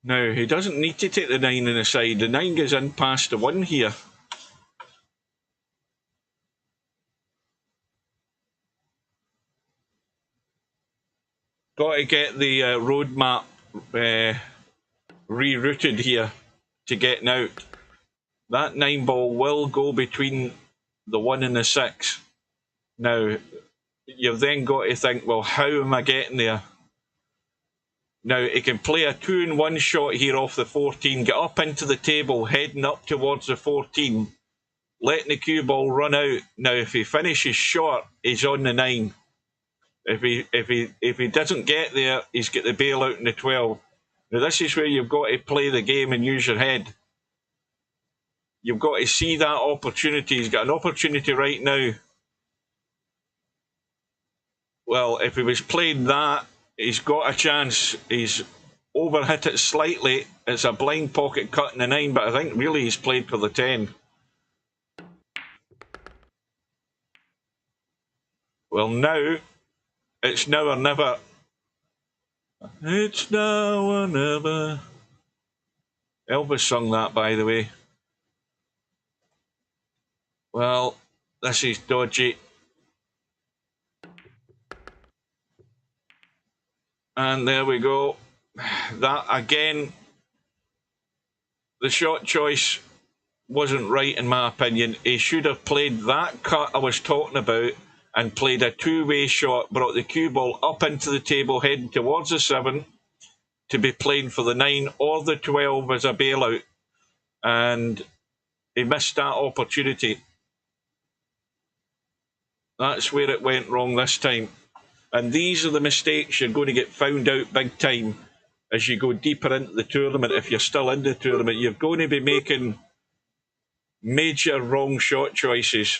[SPEAKER 3] Now, he doesn't need to take the 9 in the side. The 9 goes in past the 1 here. Got to get the road map rerouted here to getting out. That 9 ball will go between the 1 and the 6. Now, you've then got to think, well, how am I getting there? Now, he can play a 2-in-1 shot here off the 14, get up into the table, heading up towards the 14, letting the cue ball run out. Now, if he finishes short, he's on the 9. If he doesn't get there, he's got the bailout in the 12. Now, this is where you've got to play the game and use your head. You've got to see that opportunity. He's got an opportunity right now. Well, if he was playing that, he's got a chance. He's overhit it slightly. It's a blind pocket cut in the 9, but I think really he's played for the 10. Well, now, it's now or never. It's now or never. Elvis sung that, by the way. Well, this is dodgy. And there we go. That, again, the shot choice wasn't right in my opinion. He should have played that cut I was talking about and played a two-way shot, brought the cue ball up into the table, heading towards the 7, to be playing for the 9 or the 12 as a bailout. And he missed that opportunity. That's where it went wrong this time. And these are the mistakes you're going to get found out big time as you go deeper into the tournament. If you're still in the tournament, you're going to be making major wrong shot choices.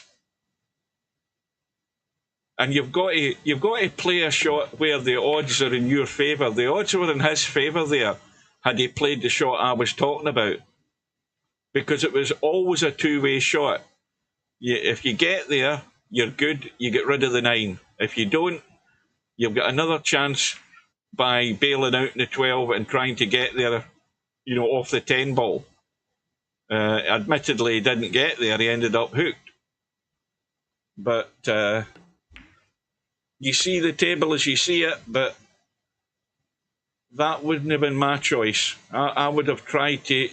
[SPEAKER 3] And you've got to play a shot where the odds are in your favour. The odds were in his favour there had he played the shot I was talking about. Because it was always a two-way shot. If you get there, you're good, you get rid of the 9. If you don't, you've got another chance by bailing out in the 12 and trying to get there, you know, off the 10 ball. Admittedly, he didn't get there, he ended up hooked. But you see the table as you see it, but that wouldn't have been my choice. I would have tried to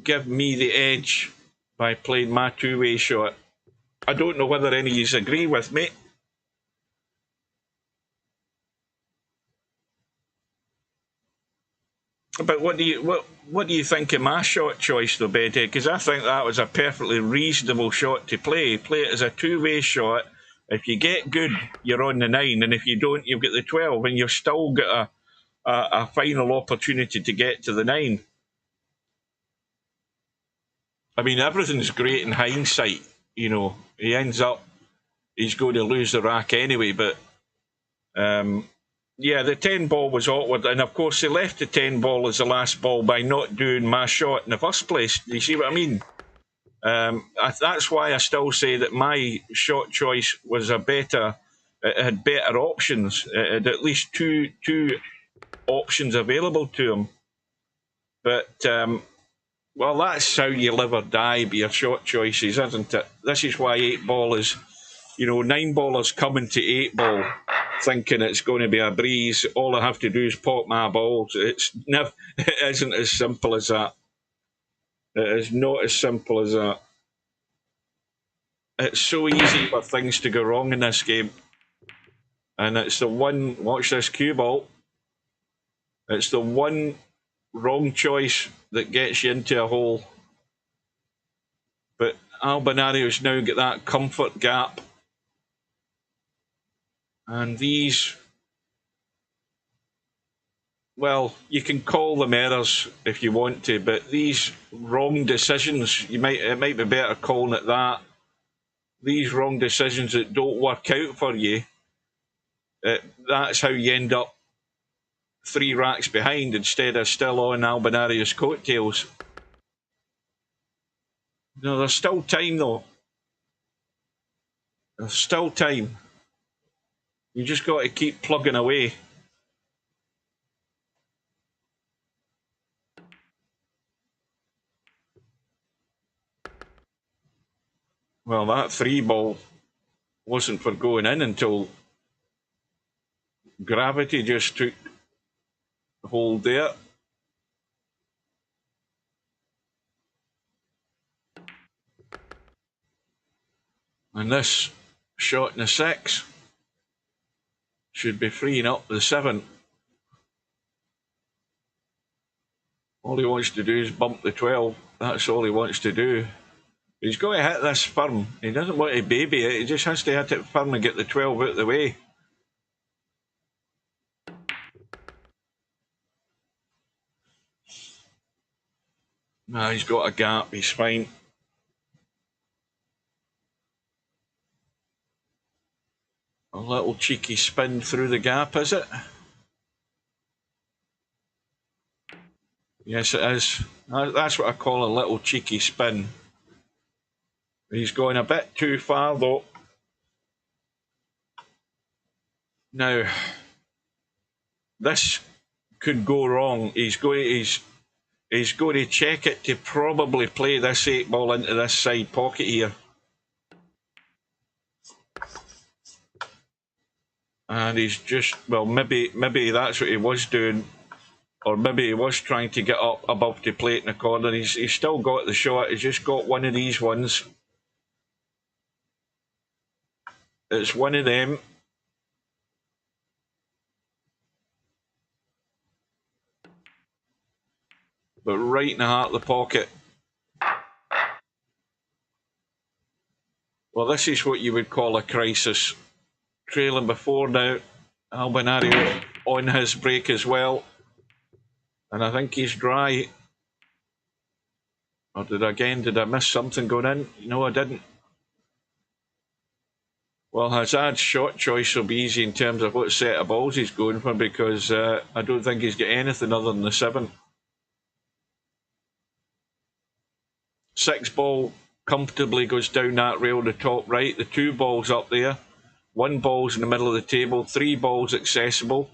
[SPEAKER 3] give me the edge by playing my two-way shot. I don't know whether any of you agree with me. But what do you think of my shot choice though, Betty? Because I think that was a perfectly reasonable shot to play. Play it as a two-way shot. If you get good, you're on the 9, and if you don't, you've got the 12, and you've still got a final opportunity to get to the 9. I mean, everything's great in hindsight. You know, he ends up, he's going to lose the rack anyway, but yeah, the 10 ball was awkward, and of course, he left the 10 ball as the last ball by not doing my shot in the first place. Do you see what I mean? That's why I still say that my shot choice was it had better options. It had at least two options available to him. But, well, that's how you live or die by your shot choices, isn't it? This is why 8 ball is, you know, 9 ballers coming to 8 ball thinking it's going to be a breeze. All I have to do is pop my balls. It isn't as simple as that. It is not as simple as that. It's so easy for things to go wrong in this game. And it's the one, watch this cue ball, it's the one wrong choice that gets you into a hole. But Albinario's now got that comfort gap. And these, well, you can call them errors if you want to, but these wrong decisions, it might be better calling it that. These wrong decisions that don't work out for you, that's how you end up 3 racks behind instead of still on Albinario's coattails. No, there's still time though. There's still time. You just got to keep plugging away. Well, that 3 ball wasn't for going in until gravity just took hold there. And this shot in the 6 should be freeing up the 7. All he wants to do is bump the 12. That's all he wants to do. He's got to hit this firm. He doesn't want to baby it. He just has to hit it firm and get the 12 out of the way. Nah, he's got a gap. He's fine. A little cheeky spin through the gap, is it? Yes, it is. That's what I call a little cheeky spin. He's going a bit too far, though. Now, this could go wrong. He's going to check it to probably play this 8 ball into this side pocket here. And he's just, well, maybe that's what he was doing. Or maybe he was trying to get up above to play it in the corner. He's still got the shot. He's just got one of these ones. It's one of them. But right in the heart of the pocket. Well, this is what you would call a crisis. Trailing before now. Albinario on his break as well. And I think he's dry. Or did I miss something going in? No, I didn't. Well, Hazad's shot choice will be easy in terms of what set of balls he's going for, because I don't think he's got anything other than the 7. 6 ball comfortably goes down that rail to top right. The 2 balls up there. 1 ball's in the middle of the table. 3 balls accessible.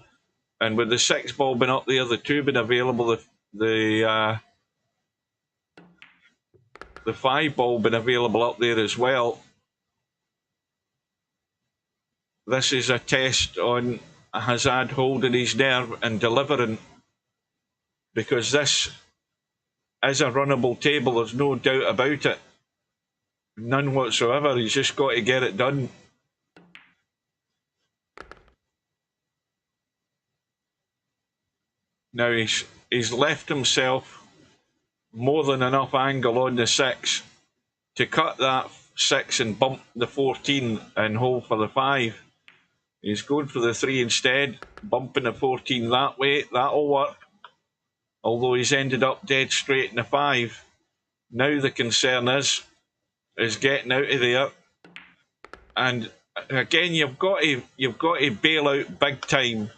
[SPEAKER 3] And with the 6 ball being up there, the 2 been available, the 5 ball been available up there as well. This is a test on Hazad holding his nerve and delivering, because this is a runnable table, there's no doubt about it. None whatsoever. He's just got to get it done. Now he's left himself more than enough angle on the 6 to cut that 6 and bump the 14 and hold for the 5. He's going for the 3 instead, bumping the 14 that way. That'll work. Although he's ended up dead straight in the 5. Now the concern is getting out of there. And again, you've got to bail out big time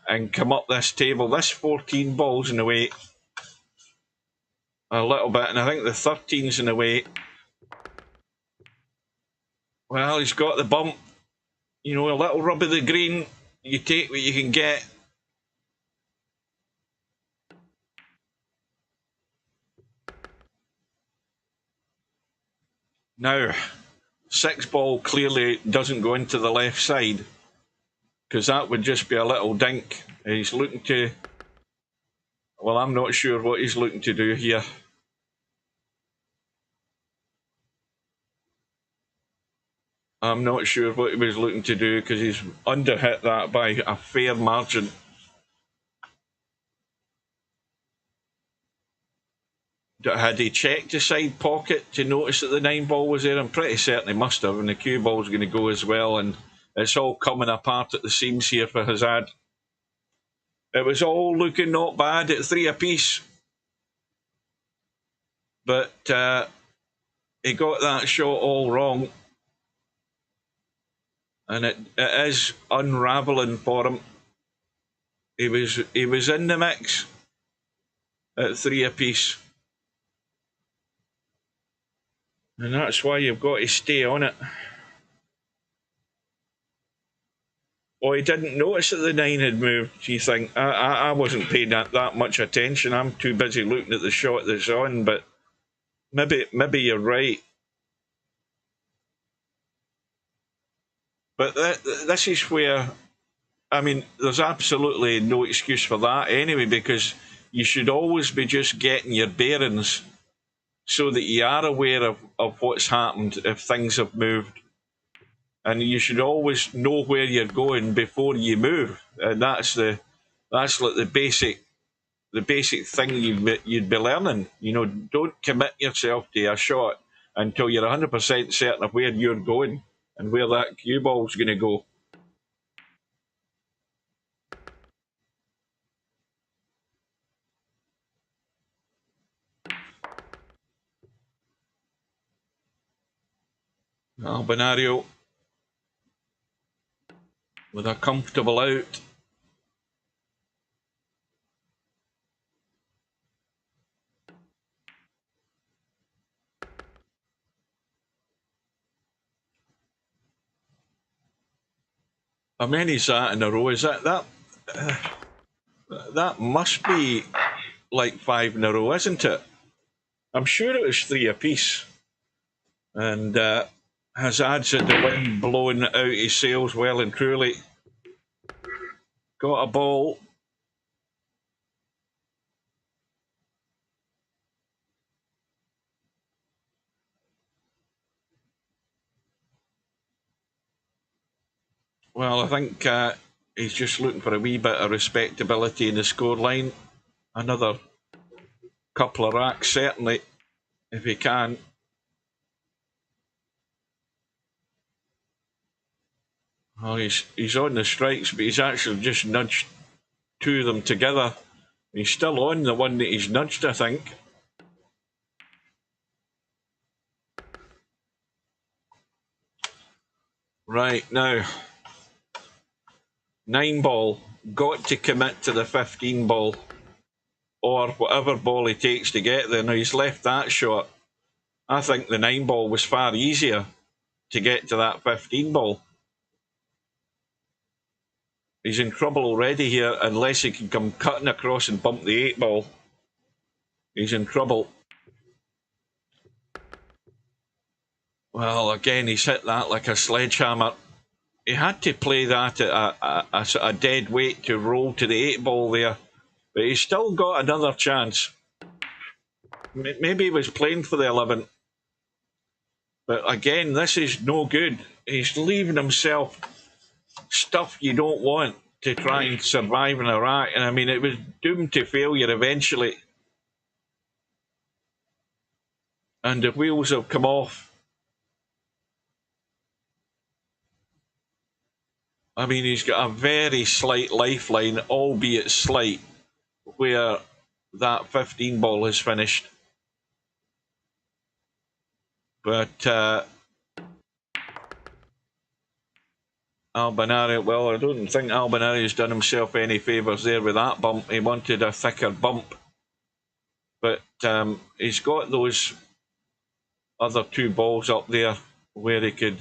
[SPEAKER 3] and come up this table. This 14 ball's in the way a little bit, and I think the 13's in the way. Well, he's got the bump. You know, a little rub of the green. You take what you can get. Now, 6 ball clearly doesn't go into the left side, because that would just be a little dink. He's looking to... Well, I'm not sure what he's looking to do here. I'm not sure what he was looking to do, because he's underhit that by a fair margin. Had he checked the side pocket to notice that the 9 ball was there? I'm pretty certain he must have, and the cue ball's going to go as well, and it's all coming apart at the seams here for Hazad. It was all looking not bad at 3 apiece, but he got that shot all wrong, and it is unravelling for him. He was in the mix at 3 apiece. And that's why you've got to stay on it. Oh, he didn't notice that the 9 had moved, you think? I wasn't paying that much attention. I'm too busy looking at the shot that's on, but maybe you're right. But this is where, I mean, there's absolutely no excuse for that anyway, because you should always be just getting your bearings so that you are aware of what's happened if things have moved. And you should always know where you're going before you move. And that's like the basic thing you'd be learning. You know, don't commit yourself to a shot until you're 100% certain of where you're going and where that cue ball's going to go. Albinario with a comfortable out. How many's that in a row? Is that must be like 5 in a row, isn't it? I'm sure it was 3 apiece. And Hazad's had the wind blowing out his sails well and truly. Got a ball. Well, I think he's just looking for a wee bit of respectability in the scoreline. Another couple of racks, certainly, if he can. Well, he's on the strikes, but he's actually just nudged 2 of them together. He's still on the one that he's nudged, I think. Right, now, 9 ball, got to commit to the 15 ball, or whatever ball he takes to get there. Now, he's left that shot. I think the 9 ball was far easier to get to that 15 ball. He's in trouble already here, unless he can come cutting across and bump the 8 ball. He's in trouble. Well, again, he's hit that like a sledgehammer. He had to play that at a dead weight to roll to the 8 ball there. But he's still got another chance. Maybe he was playing for the 11. But again, this is no good. He's leaving himself stuff you don't want. to try and survive in Iraq, and I mean, it was doomed to failure eventually. And the wheels have come off. I mean, he's got a very slight lifeline, albeit slight, where that 15 ball is finished. But Albinario, well, I don't think Albinario's done himself any favours there with that bump. He wanted a thicker bump. But he's got those other 2 balls up there where he could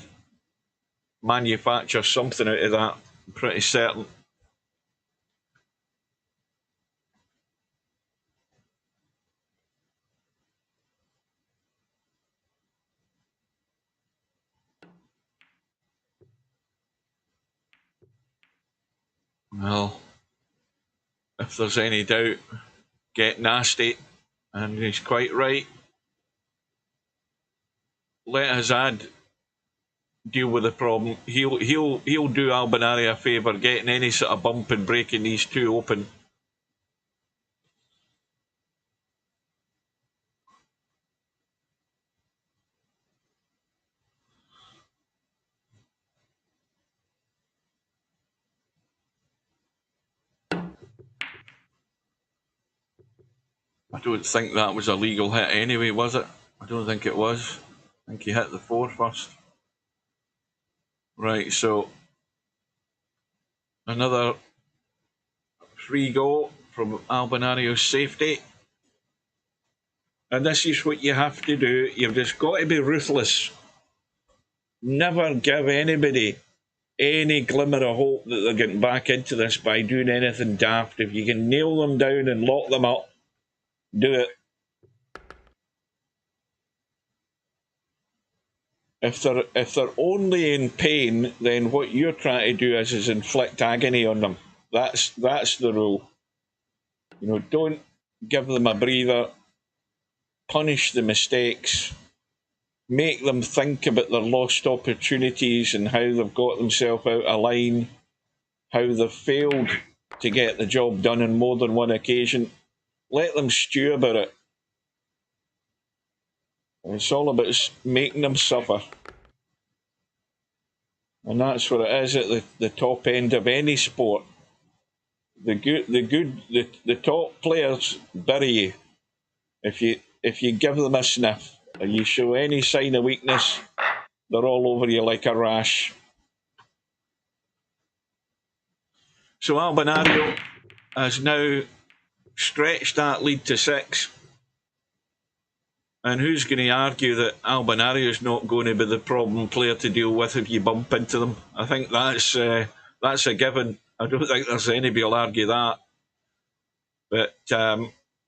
[SPEAKER 3] manufacture something out of that, I'm pretty certain. Well, if there's any doubt, get nasty, and he's quite right. Let Hazad deal with the problem. He'll do Albinario a favour getting any sort of bump and breaking these 2 open. I don't think that was a legal hit anyway, was it? I don't think it was. I think he hit the 4 first. Right, so another free go from Albinario's safety. And this is what you have to do. You've just got to be ruthless. Never give anybody any glimmer of hope that they're getting back into this by doing anything daft. If you can nail them down and lock them up, do it. If they're only in pain, then what you're trying to do is inflict agony on them. That's the rule. You know, don't give them a breather. Punish the mistakes. Make them think about their lost opportunities and how they've got themselves out of line, how they've failed to get the job done on more than one occasion. Let them stew about it. It's all about making them suffer. And that's what it is at the top end of any sport. The top players bury you. If you give them a sniff and you show any sign of weakness, they're all over you like a rash. So Albinario has now stretched that lead to 6. And who's going to argue that Albinario is not going to be the problem player to deal with if you bump into them? I think that's a given. I don't think there's anybody who'll argue that. But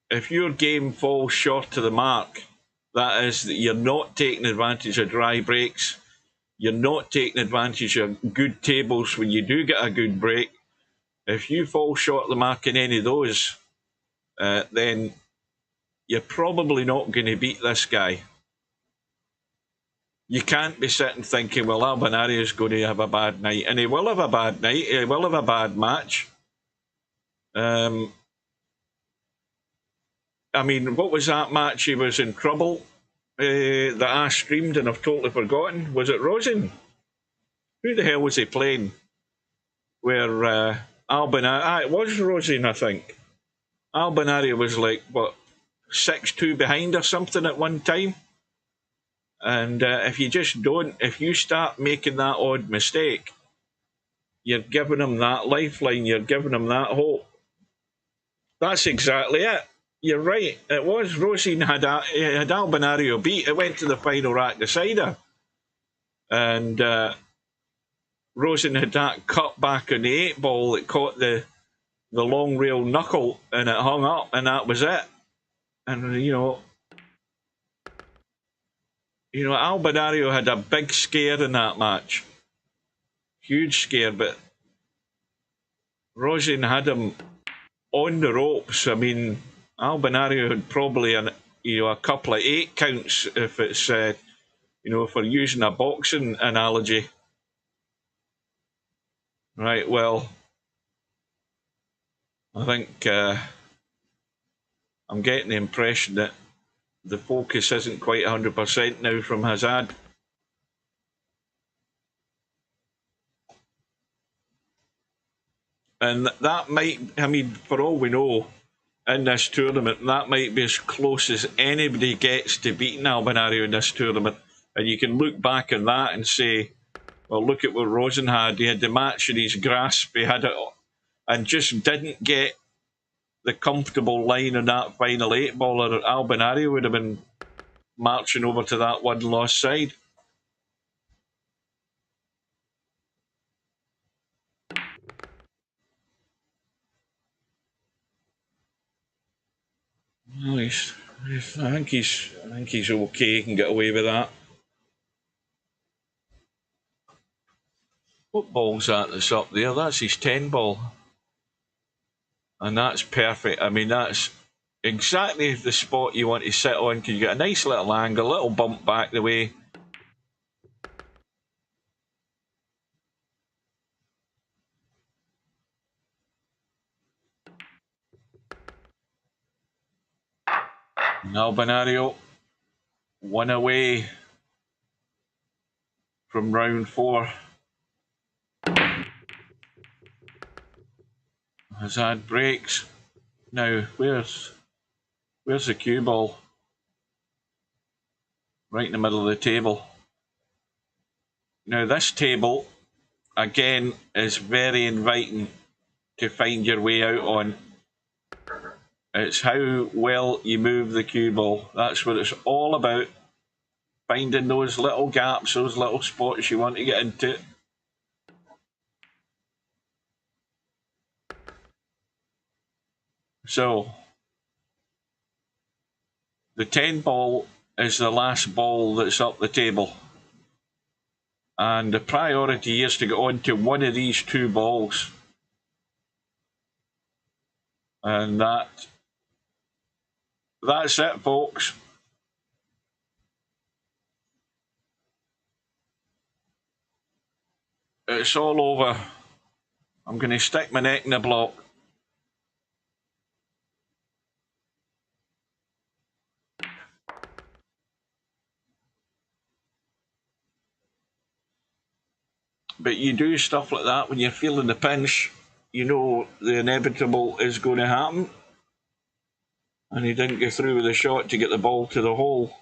[SPEAKER 3] if your game falls short of the mark, that is that you're not taking advantage of dry breaks. You're not taking advantage of good tables when you do get a good break. If you fall short of the mark in any of those, then you're probably not going to beat this guy. You can't be sitting thinking, well, Albinario's going to have a bad night. And he will have a bad night. He will have a bad match. I mean, what was that match he was in trouble that I streamed and I've totally forgotten? Was it Rosin? Who the hell was he playing? Where Albinario... it was Rosin, I think. Albinario was like, what, 6-2 behind or something at one time? And if you start making that odd mistake, you're giving him that lifeline, you're giving him that hope. That's exactly it. You're right. It was Rosin had Albinario beat. It went to the final rack decider. And Rosin had that cut back on the 8 ball that caught the long rail knuckle and it hung up, and that was it. And, you know, Albinario had a big scare in that match. Huge scare, but Rosin had him on the ropes. I mean, Albinario had probably a couple of 8 counts if it's if we're using a boxing analogy. Right, well, I think I'm getting the impression that the focus isn't quite 100% now from Hazad. And that might, I mean, for all we know, in this tournament, that might be as close as anybody gets to beating Albinario in this tournament. And you can look back at that and say, well, look at what Rosen had. He had the match in his grasp. He had it and just didn't get the comfortable line on that final 8-ball, or Albinario would have been marching over to that one-loss side. Well, I think he's okay. He can get away with that. What ball's that that's up there? That's his 10-ball. And that's perfect. I mean, that's exactly the spot you want to sit on, because you get a nice little angle, a little bump back the way. And Albinario, one away from round 4. Hazad breaks. Now, where's the cue ball? Right in the middle of the table. Now, this table, again, is very inviting to find your way out on. It's how well you move the cue ball. That's what it's all about. Finding those little gaps, those little spots you want to get into. So, the 10-ball is the last ball that's up the table. And the priority is to get on to one of these 2 balls. And that's it, folks. It's all over. I'm going to stick my neck in the block. But you do stuff like that when you're feeling the pinch. You know the inevitable is going to happen. And he didn't get through with the shot to get the ball to the hole.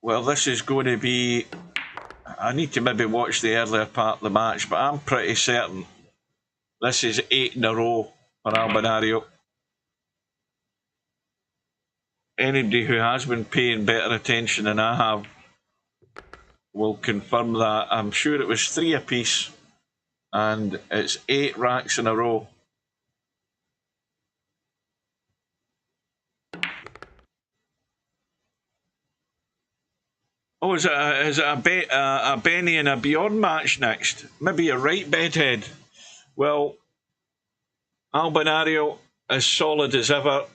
[SPEAKER 3] Well, this is going to be... I need to maybe watch the earlier part of the match, but I'm pretty certain this is 8 in a row for Albinario. Anybody who has been paying better attention than I have will confirm that. I'm sure it was 3 apiece, and it's 8 racks in a row. Oh, is it a Benny and a Bjorn match next? Maybe a right bedhead. Well, Albinario as solid as ever.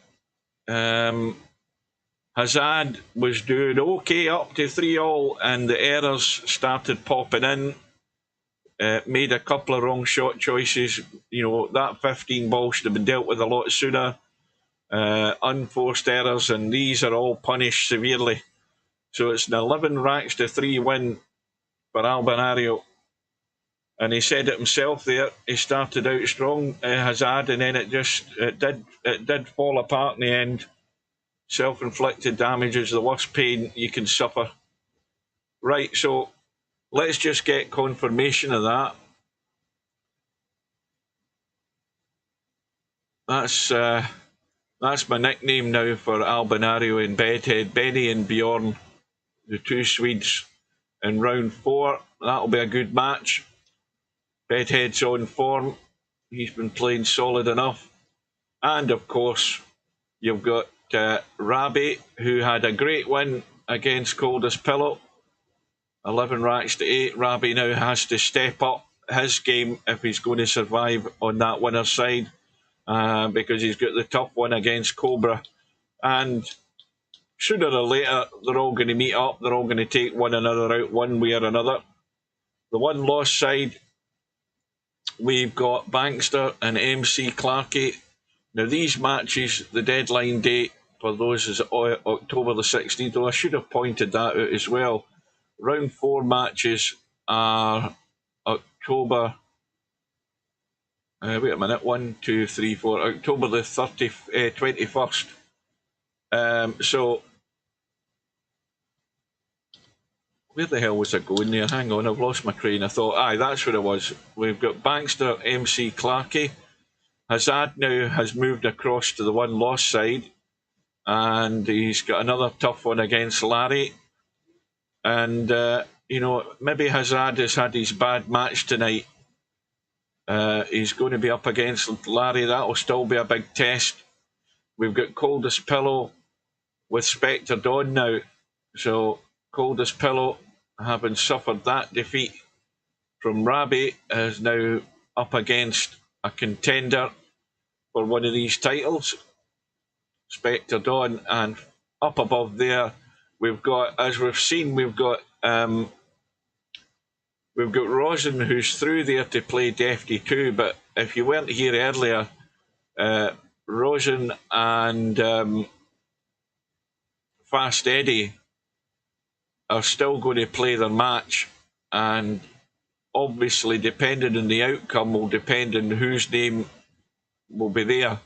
[SPEAKER 3] Hazad was doing okay up to 3-all, and the errors started popping in. Made a couple of wrong shot choices. You know, that 15-ball should have been dealt with a lot sooner. Unforced errors, and these are all punished severely. So it's an 11 racks to 3 win for Albinario. And he said it himself there. He started out strong, Hazad, and then it did fall apart in the end. Self-inflicted damage is the worst pain you can suffer. Right, so let's just get confirmation of that. That's my nickname now for Albinario in bedhead. Benny and Bjorn, the 2 Swedes in round 4. That'll be a good match. Bedhead's on form. He's been playing solid enough. And of course, you've got Rabi, who had a great win against Coldest Pillow. 11 racks to 8. Rabi now has to step up his game if he's going to survive on that winner's side, because he's got the tough one against Cobra. And sooner or later, they're all going to meet up. They're all going to take one another out one way or another. The one loss side, we've got Bankster and MC Clarkey. Now, these matches, the deadline date for those is October the 16th. Though I should have pointed that out as well. Round 4 matches are October. Wait a minute. 1, 2, 3, 4. October the 21st. So, where the hell was I going there? Hang on, I've lost my train of thought. Aye, that's where it was. We've got Bankster, MC Clarkey. Hazad now has moved across to the one loss side, and he's got another tough one against Larry. And, you know, maybe Hazad has had his bad match tonight. He's going to be up against Larry. That'll still be a big test. We've got Coldest Pillow with Spectredawn now. So, Coldest Pillow, having suffered that defeat from Rabbit, is now up against a contender for one of these titles, Spectredawn. And up above there, we've got, as we've seen, we've got Rosin, who's through there to play Defty 2. But if you weren't here earlier, Rosin and Fast Eddie are still going to play their match, and obviously depending on the outcome will depend on whose name will be there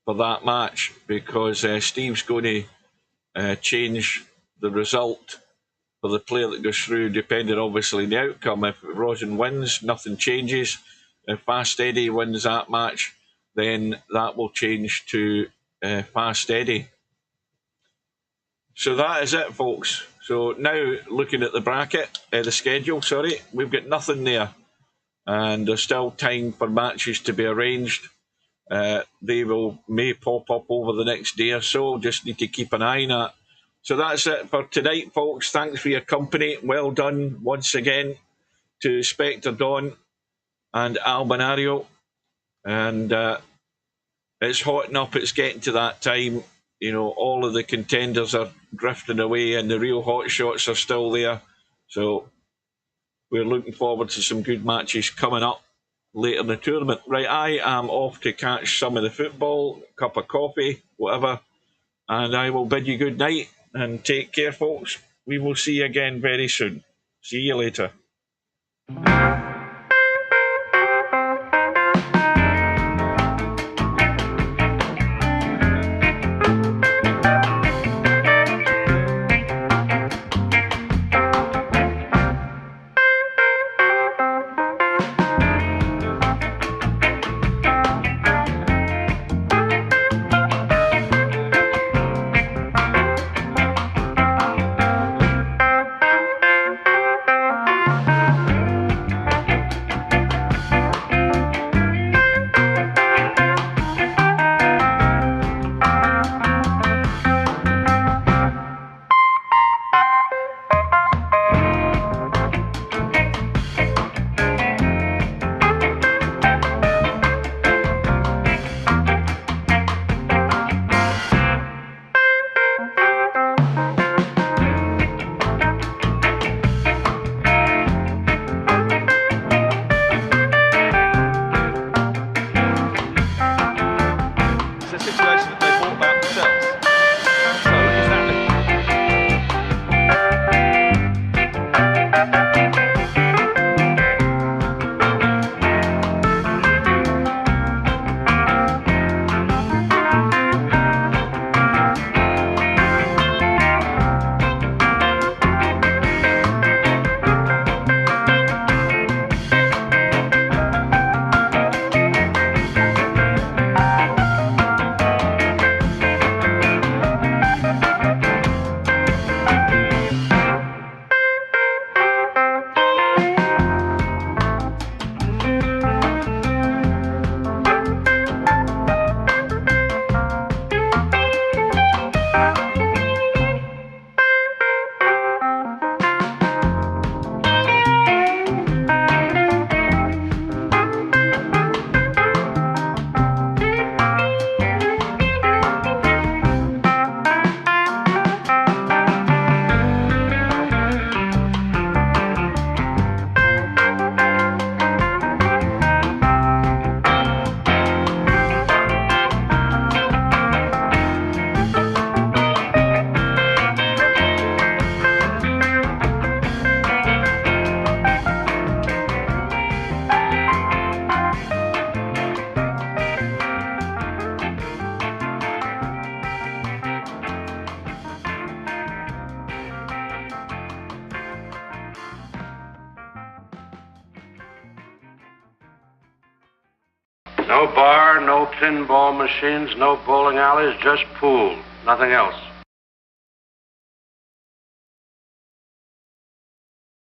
[SPEAKER 3] for that match, because Steve's going to change the result for the player that goes through, depending obviously on the outcome. If Rosin wins, nothing changes. If Fast Eddie wins that match, then that will change to Fast Eddie. So that is it, folks. So now looking at the bracket, the schedule, sorry, we've got nothing there. And there's still time for matches to be arranged. They may pop up over the next day or so. Just need to keep an eye on that. So that's it for tonight, folks. Thanks for your company. Well done once again to Spectredawn and Albinario. And it's hotting up. It's getting to that time. You know, all of the contenders are drifting away and the real hot shots are still there. So we're looking forward to some good matches coming up later in the tournament. Right, I am off to catch some of the football, cup of coffee, whatever. And I will bid you good night and take care, folks. We will see you again very soon. See you later.
[SPEAKER 2] No bar, no pinball machines, no bowling alleys, just pool. Nothing else.